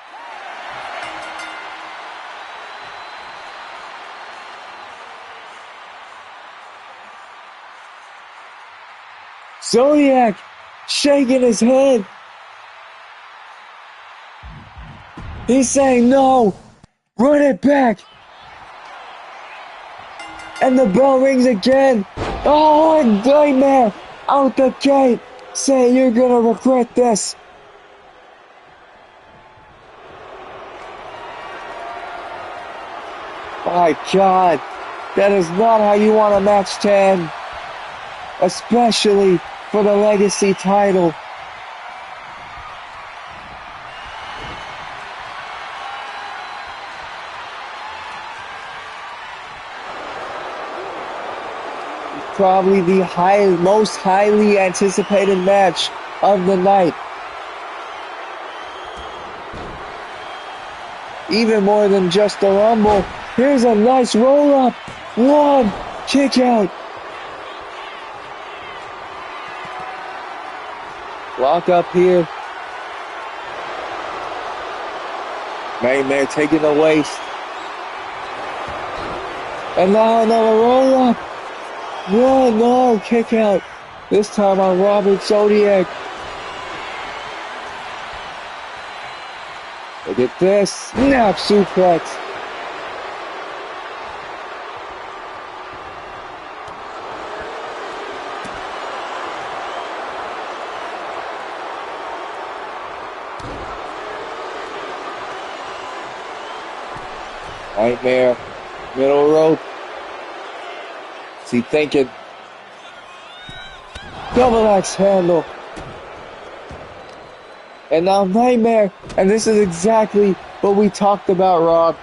Zodiac shaking his head. He's saying no, run it back. And the bell rings again. Oh, and Nightmare out the gate saying you're gonna regret this. My God, that is not how you want a match to end, especially for the Legacy title. Probably the most highly anticipated match of the night. Even more than just the Rumble. Here's a nice roll-up. 1, kick out. Lock up here. Nightmare taking the waist. And now another roll-up. 1, no, kick out. This time on Robert Zodiac. Look at this. Snap suplex. Nightmare. Middle rope. What's he thinking? Double axe handle. And now Nightmare. And this is exactly what we talked about, Rob.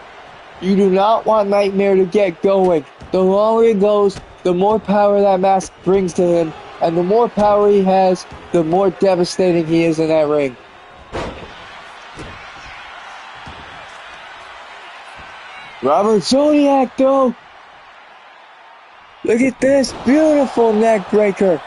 You do not want Nightmare to get going. The longer it goes, the more power that mask brings to him. And the more power he has, the more devastating he is in that ring. Robert Zodiac, though. Look at this. Beautiful neck breaker.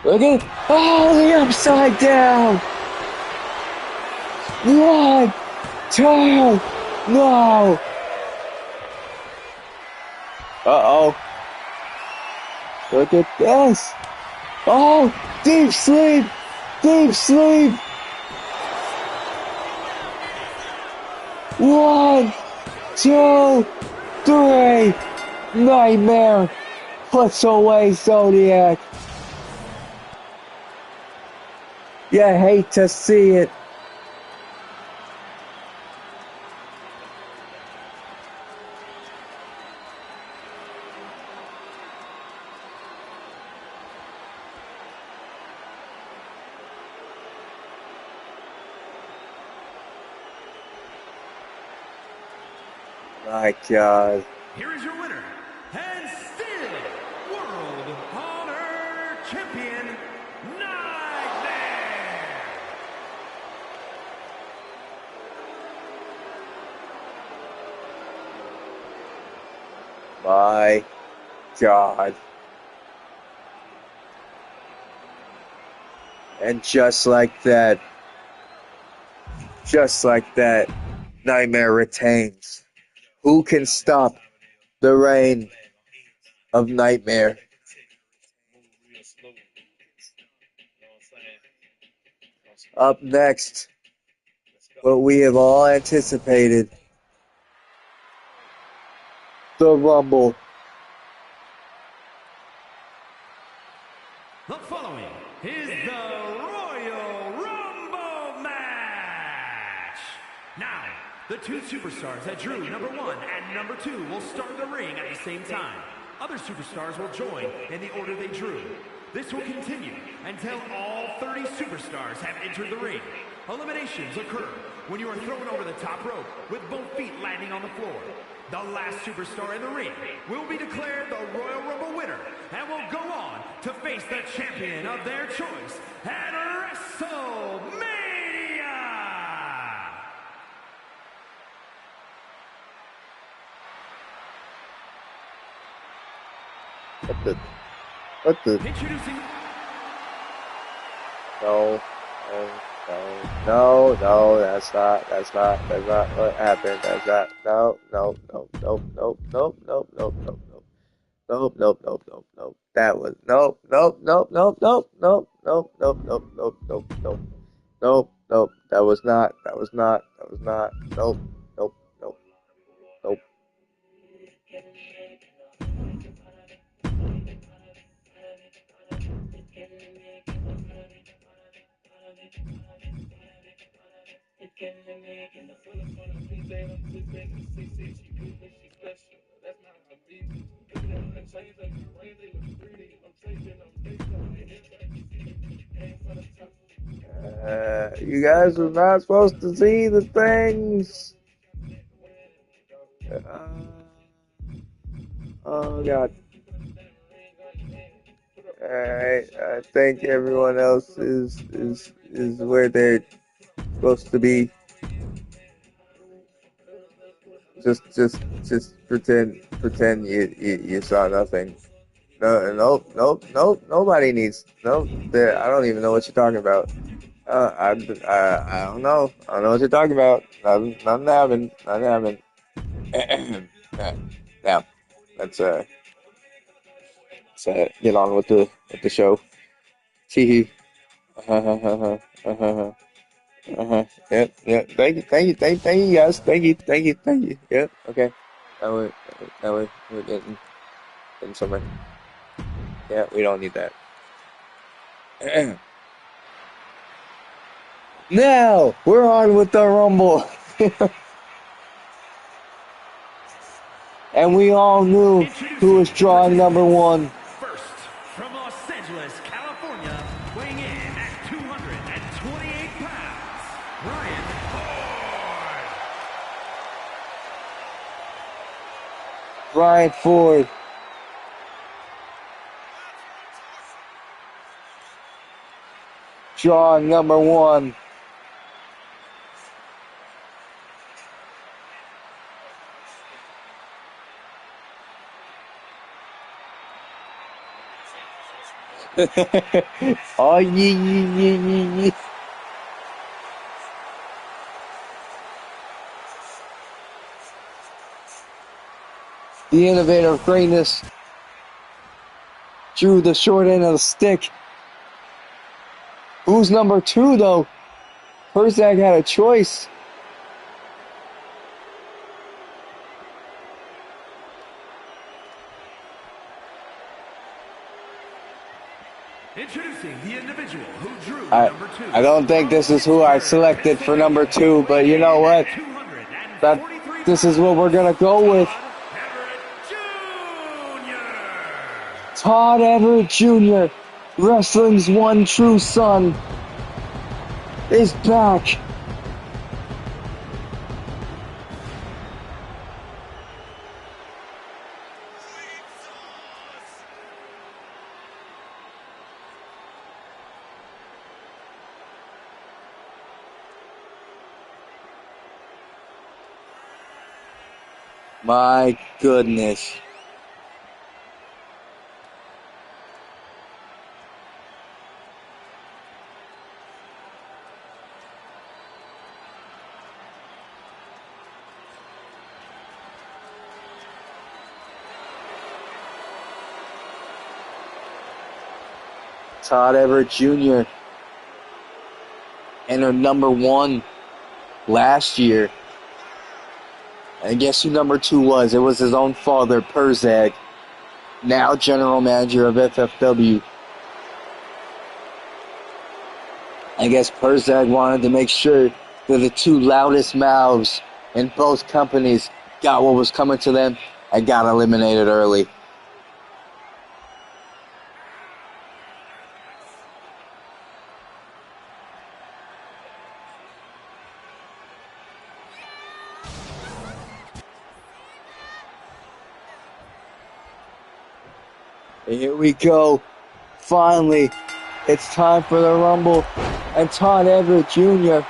Look at it. Oh, the upside down. 1, 2, no. Uh-oh. Look at this. Oh, deep sleep. Deep sleep. 1, 2, 3. Nightmare puts away Zodiac. You hate to see it. My God. Here is your winner, and still World Honor Champion, Nightmare. My God. And just like that, Nightmare retains. Who can stop the reign of Nightmare? Up next, what we have all anticipated, the Rumble. The following is the Royal Rumble match. Now, the two superstars that drew number 1 and number 2 will start the ring at the same time. Other superstars will join in the order they drew. This will continue until all 30 superstars have entered the ring. Eliminations occur when you are thrown over the top rope with both feet landing on the floor. The last superstar in the ring will be declared the Royal Rumble winner and will go on to face the champion of their choice at WrestleMania! What the? Introducing... No, that's not what happened. That's not, no. That was, nope. That was not, nope. You guys are not supposed to see the things. Oh God. Alright, I think everyone else is where they're supposed to be. Just pretend you saw nothing. Nope. Nobody needs. Nope. I don't even know what you're talking about. I don't know. I don't know what you're talking about. Nothing happened. Nothing happened. Now, let's get on with the show. Tee Yep. Thank you, guys. Thank you. Yep. Okay. Now we're getting somewhere. Yeah, we don't need that. Now we're on with the Rumble, and we all knew who was drawing number one. First, from Los Angeles, California, weighing in at 228 pounds, Ryan Ford. Ryan Ford. Drawing number one. Oh, yeah. The innovator of greatness drew the short end of the stick. Who's number two, though? Herzog had a choice. Introducing the individual who drew number two. I don't think this is who I selected for number two, but you know what? This is what we're going to go with. Todd Everett Jr., wrestling's one true son, is back. My goodness. Todd Everett Jr. entered number one last year. And guess who number two was? It was his own father, Herzog, now general manager of FFW. I guess Herzog wanted to make sure that the two loudest mouths in both companies got what was coming to them and got eliminated early. And here we go. Finally, it's time for the Rumble. And Todd Everett Jr.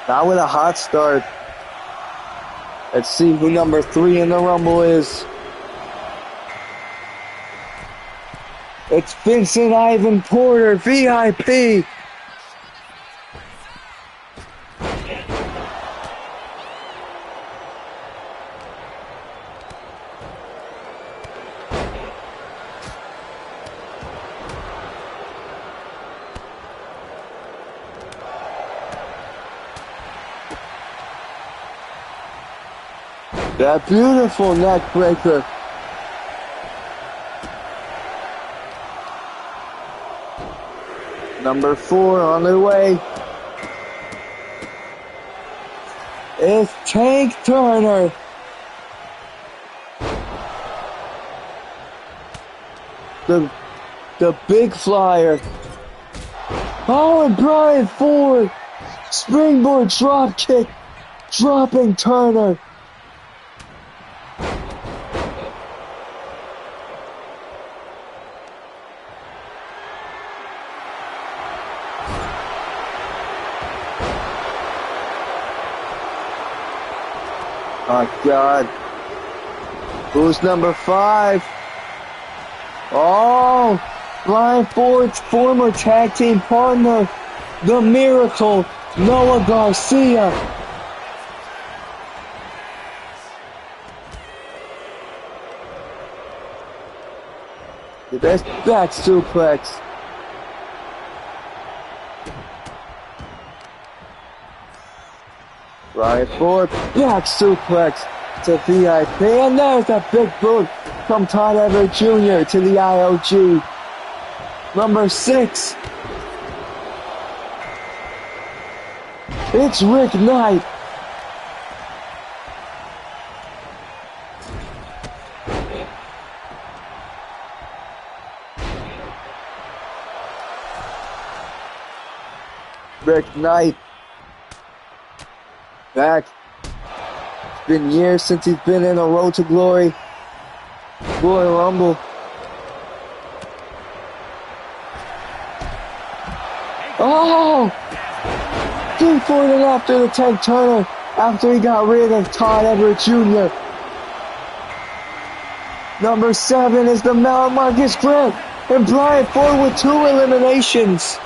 Not with a hot start. Let's see who number 3 in the Rumble is. It's Vincent Ivan Porter, VIP. That beautiful neck breaker. Number 4 on their way. It's Tank Turner. The big flyer. Oh, and Brian Ford. Springboard drop kick. Dropping Turner. Oh, God. Who's number 5? Oh, Brian Ford's former tag team partner, the Miracle, Noah Garcia. The best back suplex. Brian Ford, back suplex to VIP, and there's a big boot from Todd Everett Jr. to the IOG. Number 6. It's Rick Knight. Rick Knight. Back. It's been years since he's been in a Road to Glory. Glory Rumble. Oh! 3-4 after the Tank Turner after he got rid of Todd Everett Jr. Number 7 is the Marcus Grant and Brian Ford with 2 eliminations.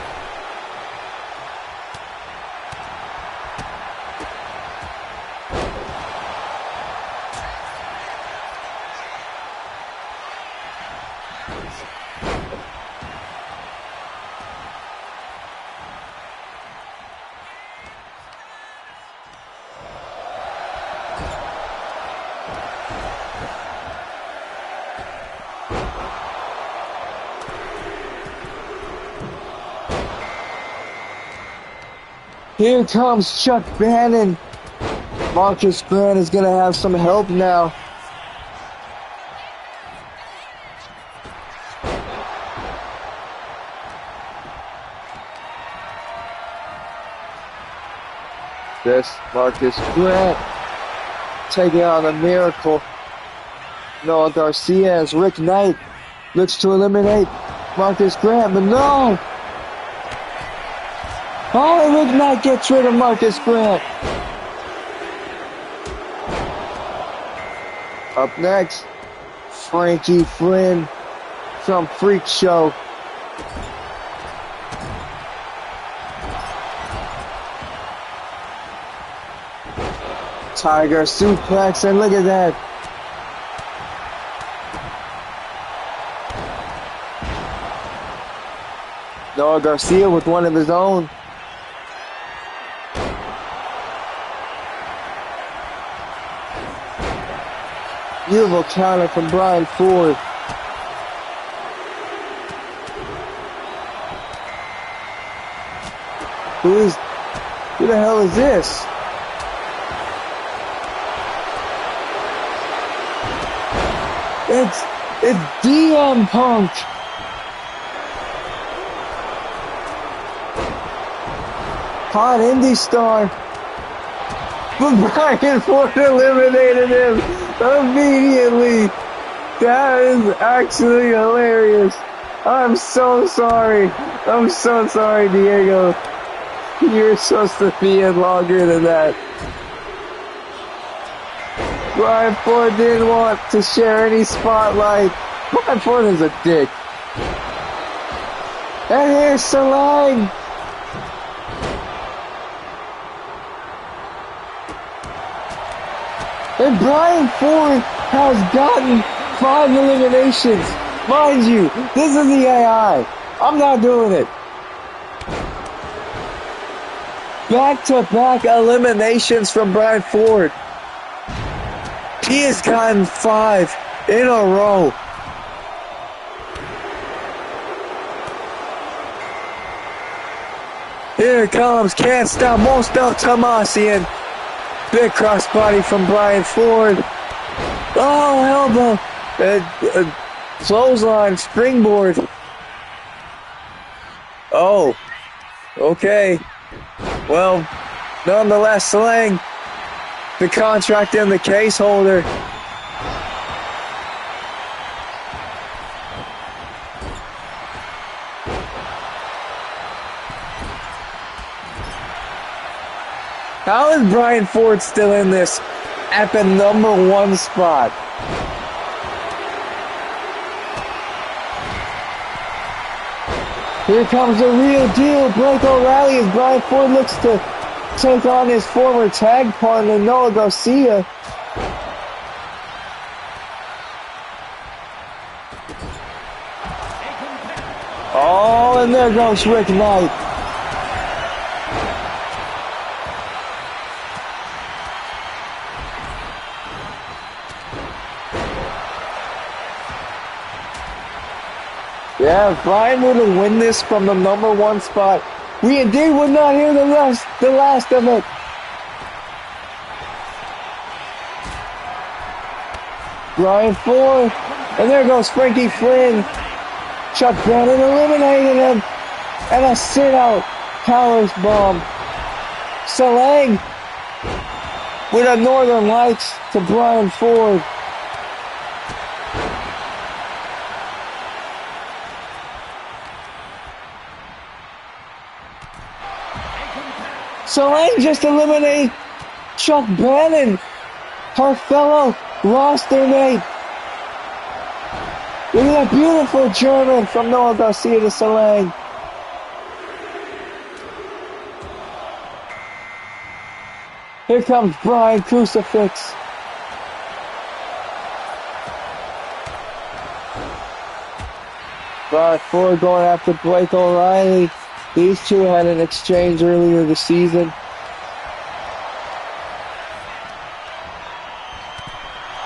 Here comes Chuck Bannon. Marcus Grant is going to have some help now. This Marcus Grant taking on the Miracle. Noah Garcia as Rick Knight looks to eliminate Marcus Grant, but no! Oh, Rick Knight gets rid of Marcus Grant. Up next, Frankie Flynn from Freak Show. Tiger suplex, and look at that. Noah Garcia with one of his own. Beautiful counter from Brian Ford. Who the hell is this? It's DM Punk. Hot indie star. But Brian Ford eliminated him immediately. That is actually hilarious. I'm so sorry. I'm so sorry, Diego. You're supposed to be in longer than that. Brian Ford didn't want to share any spotlight. Brian Ford is a dick. And here's Salang. And Brian Ford has gotten 5 eliminations. Mind you, this is the AI. I'm not doing it. Back-to-back eliminations from Brian Ford. He has gotten 5 in a row. Here it comes. Can't stop. Won't stop Tomasian. Big crossbody from Brian Ford. Oh, elbow. Clothesline. Springboard. Oh. Okay. Well, nonetheless, Slang, the contract and the case holder. How is Brian Ford still in this at the #1 spot? Here comes the real deal, Blake O'Reilly, as Brian Ford looks to take on his former tag partner, Noah Garcia. Oh, and there goes Rick Knight. Yeah, if Brian were to win this from the #1 spot, we indeed would not hear the last of it. Brian Ford, and there goes Frankie Flynn. Chuck Brennan eliminated him, and a sit-out power bomb. Salang with a Northern Lights to Brian Ford. Salang just eliminated Chuck Bannon, her fellow roster mate. Look at that beautiful German from Noah Garcia to Salang. Here comes Brian Crucifix. Brian Ford going after Blake O'Reilly. These two had an exchange earlier this season.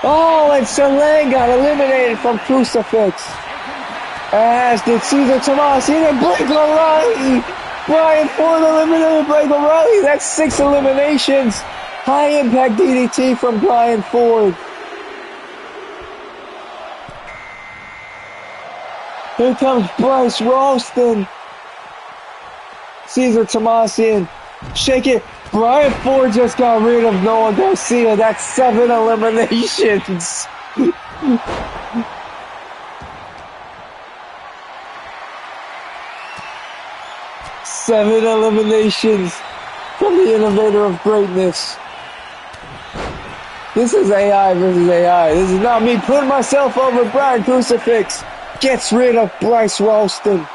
Oh, and Salang got eliminated from Crucifix. As did Cesar Tomasi and Blake O'Reilly. Brian Ford eliminated Blake O'Reilly. That's 6 eliminations. High impact DDT from Brian Ford. Here comes Bryce Ralston. Cesar Tomasian. Shake it. Brian Ford just got rid of Noah Garcia. That's 7 eliminations. 7 eliminations from the innovator of greatness. This is AI versus AI. This is not me putting myself over. Brian Crucifix gets rid of Bryce Ralston.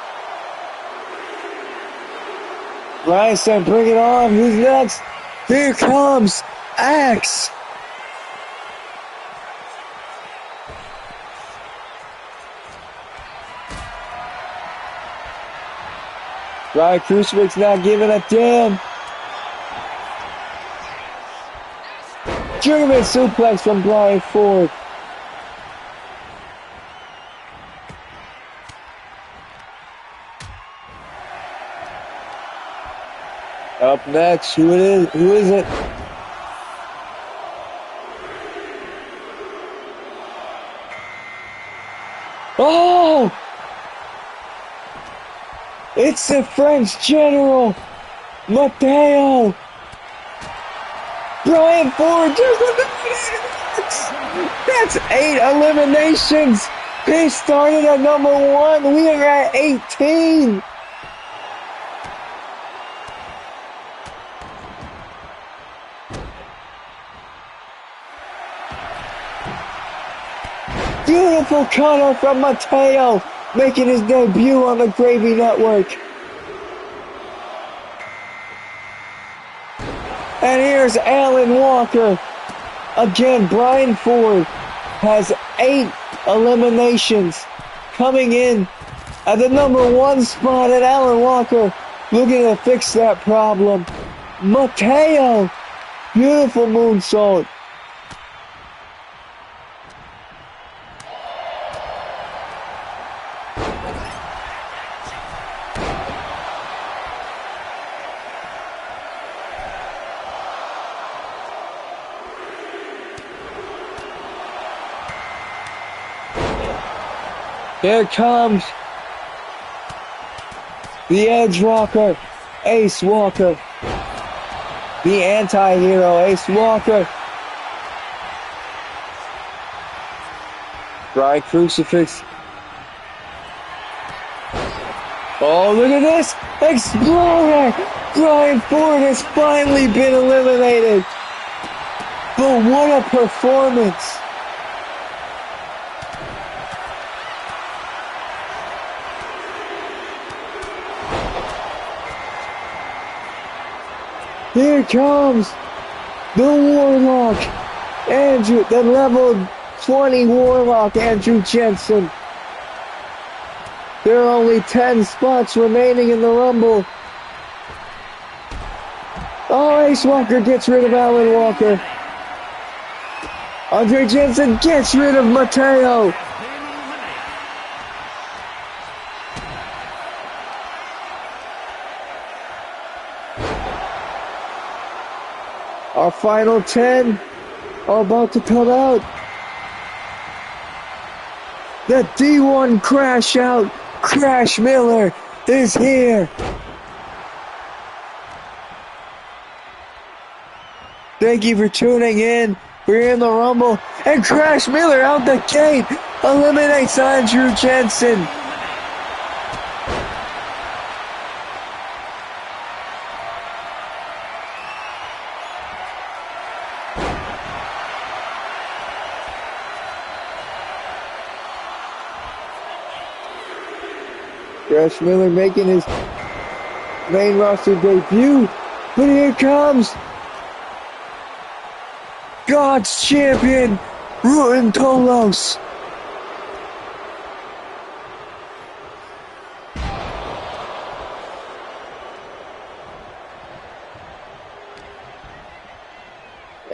Brian said, bring it on. Who's next? Here comes Axe. Brian Crucifix not giving a damn. German suplex from Brian Ford. Up next, who is it? Oh! It's the French General, Mateo. Brian Ford just eliminated. That's 8 eliminations. He started at number 1. We are at 18. Beautiful cutter from Mateo, making his debut on the Gravy Network. And here's Alan Walker. Again, Brian Ford has 8 eliminations, coming in at the number 1 spot, and Alan Walker looking to fix that problem. Mateo, beautiful moonsault. Here comes the Edge Walker, Ace Walker. The anti-hero, Ace Walker. Brian Crucifix. Oh, look at this! Exploder! Brian Ford has finally been eliminated. But what a performance! Here comes the Warlock, Andrew, the level 20 Warlock, Andrew Jensen. There are only 10 spots remaining in the Rumble. Oh, Ace Walker gets rid of Alan Walker. Andre Jensen gets rid of Mateo. Our final 10 are about to come out. The D1 Crash Out, Crash Miller, is here. Thank you for tuning in. We're in the Rumble, and Crash Miller out the gate eliminates Andrew Jensen. Crash Miller making his main roster debut, but here comes God's champion, Ruben Tolos.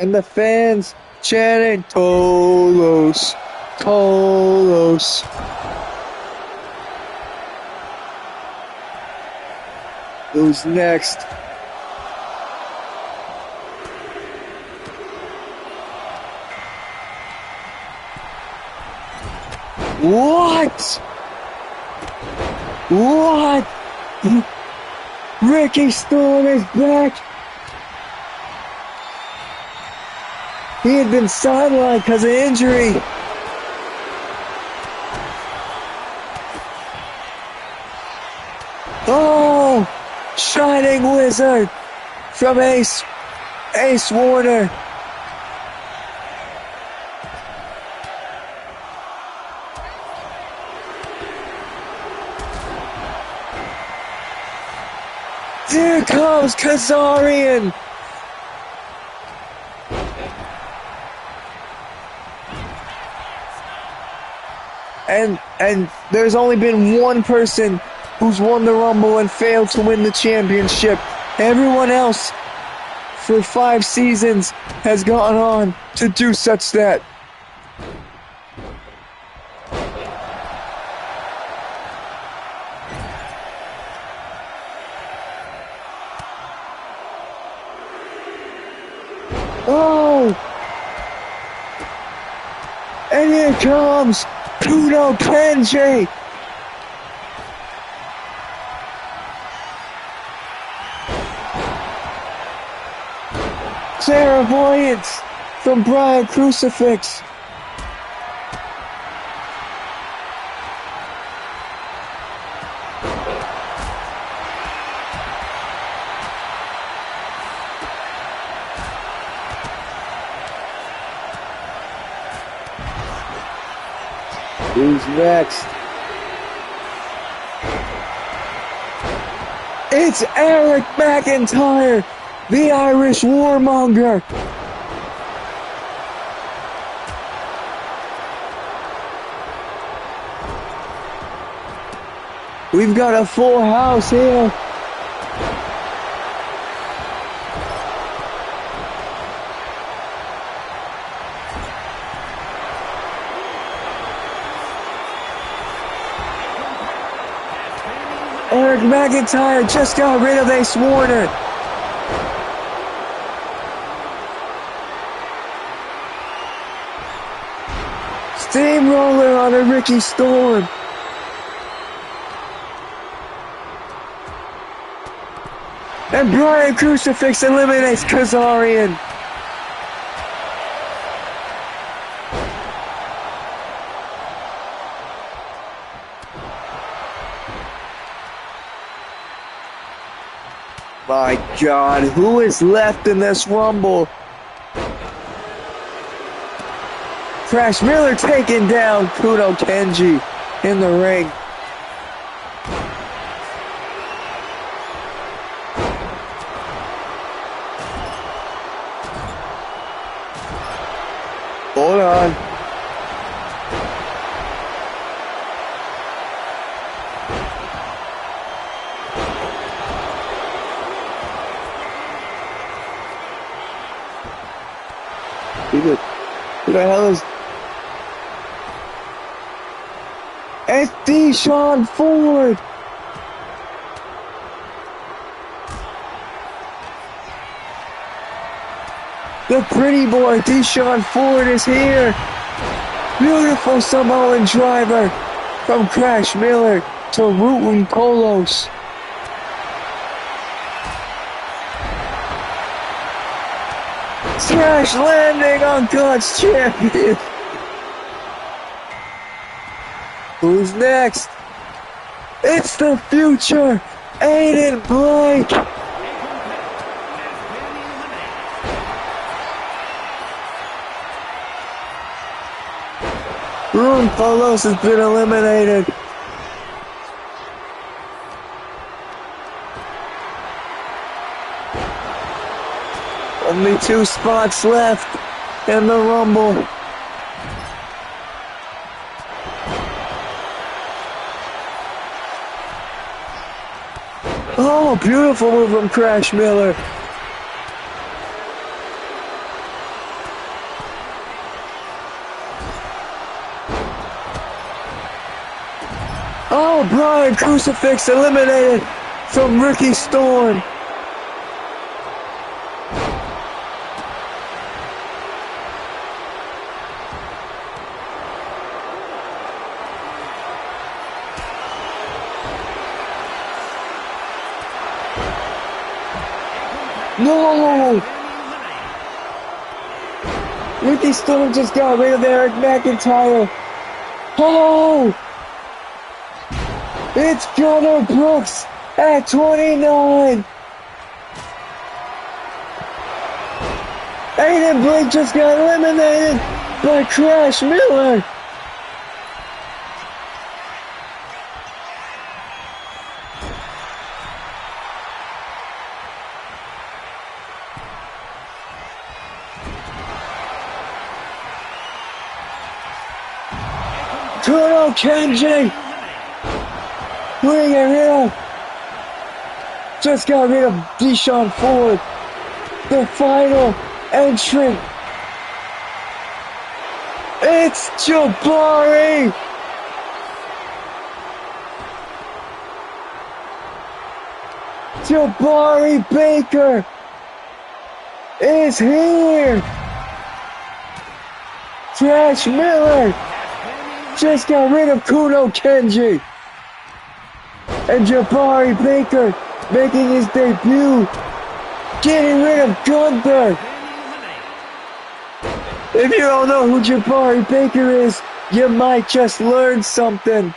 And the fans chanting, Tolos, Tolos. Who's next? What? What? Ricky Storm is back. He had been sidelined because of injury. Oh! Shining Wizard from Ace Warner. Here comes Kazarian. And there's only been one person who's won the Rumble and failed to win the championship. Everyone else for 5 seasons has gone on to do such that. Oh! And here comes Kudo Kenji. Clairvoyance from Brian Crucifix. Who's next? It's Eric McIntyre, the Irish Warmonger. We've got a full house here. Eric McIntyre just got rid of Ace Warner. Steamroller on a Ricky Storm. And Brian Crucifix eliminates Kazarian. My God, who is left in this Rumble? Crash Miller taking down Kudo Kenji in the ring. Hold on. Who the hell is... It's Deshaun Ford! The pretty boy Deshaun Ford is here! Beautiful Samoan driver from Crash Miller to Ruben Colos. Crash landing on God's champion. Who's next? It's the future, Aiden Blake. Ruben Colos has been eliminated. Only 2 spots left in the Rumble. Oh, beautiful move from Crash Miller. Oh, Brian Crucifix eliminated from Ricky Storm. No! Ricky Storm just got rid of Eric McIntyre. Oh! It's Gunnar Brooks at 29. Aiden Blake just got eliminated by Crash Miller. Kudo Kenji! Bring it here! Just got rid of Deshaun Ford. The final entrant. It's Jabari! Jabari Baker is here! Crash Miller just got rid of Kuno Kenji. And Jabari Baker making his debut, getting rid of Gunther. If you don't know who Jabari Baker is, you might just learn something.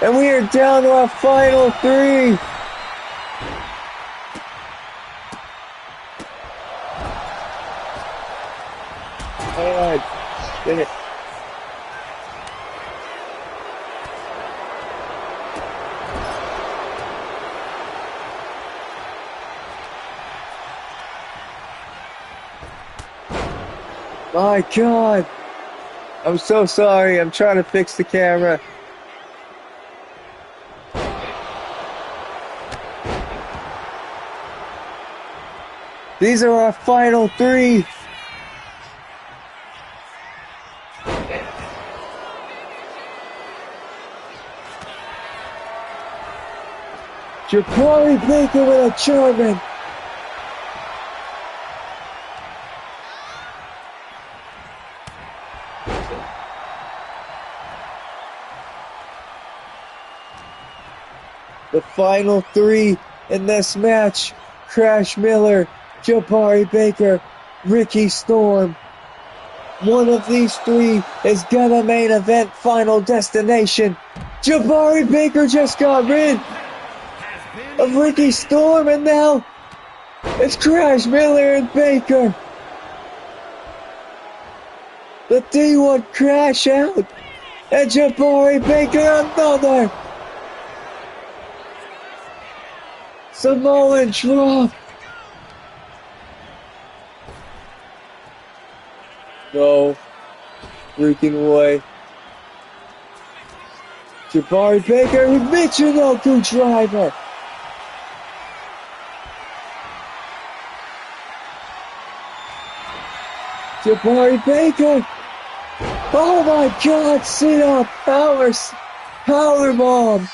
And we are down to our final three. Alright, did it. My God. I'm so sorry. I'm trying to fix the camera. These are our final three. Jabari Baker with a German. The final three in this match: Crash Miller, Jabari Baker, Ricky Storm. One of these three is gonna main event Final Destination. Jabari Baker just got rid of Ricky Storm, and now it's Crash Miller and Baker. The D1 crash out, and Jabari Baker another Samoan drop. No freaking way. Jabari Baker, Michinoku driver. Jabari Baker. Oh my God, sit up, power bomb.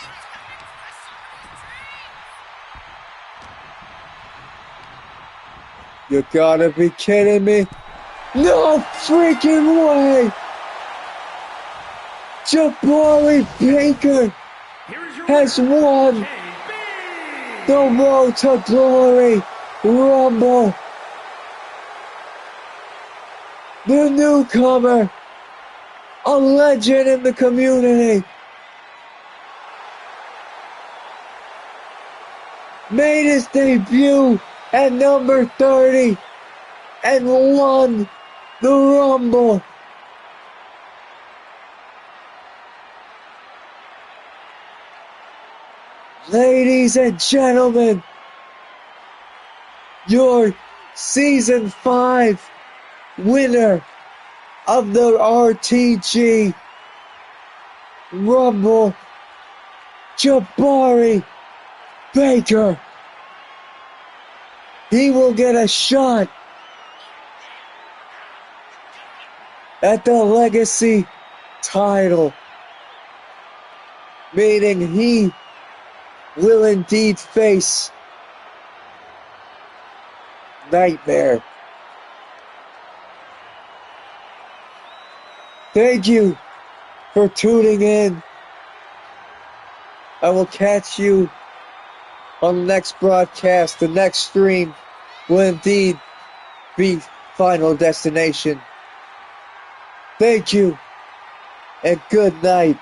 You gotta be kidding me. No freaking way. Jabari Baker has won the Road to Glory Rumble. The newcomer, a legend in the community, made his debut at number 30 and won the Rumble. Ladies and gentlemen, your Season 5 winner of the RTG Rumble, Jabari Baker. He will get a shot at the Legacy title, meaning he will indeed face Nightmare. Thank you for tuning in. I will catch you on the next broadcast. The next stream will indeed be Final Destination. Thank you and good night.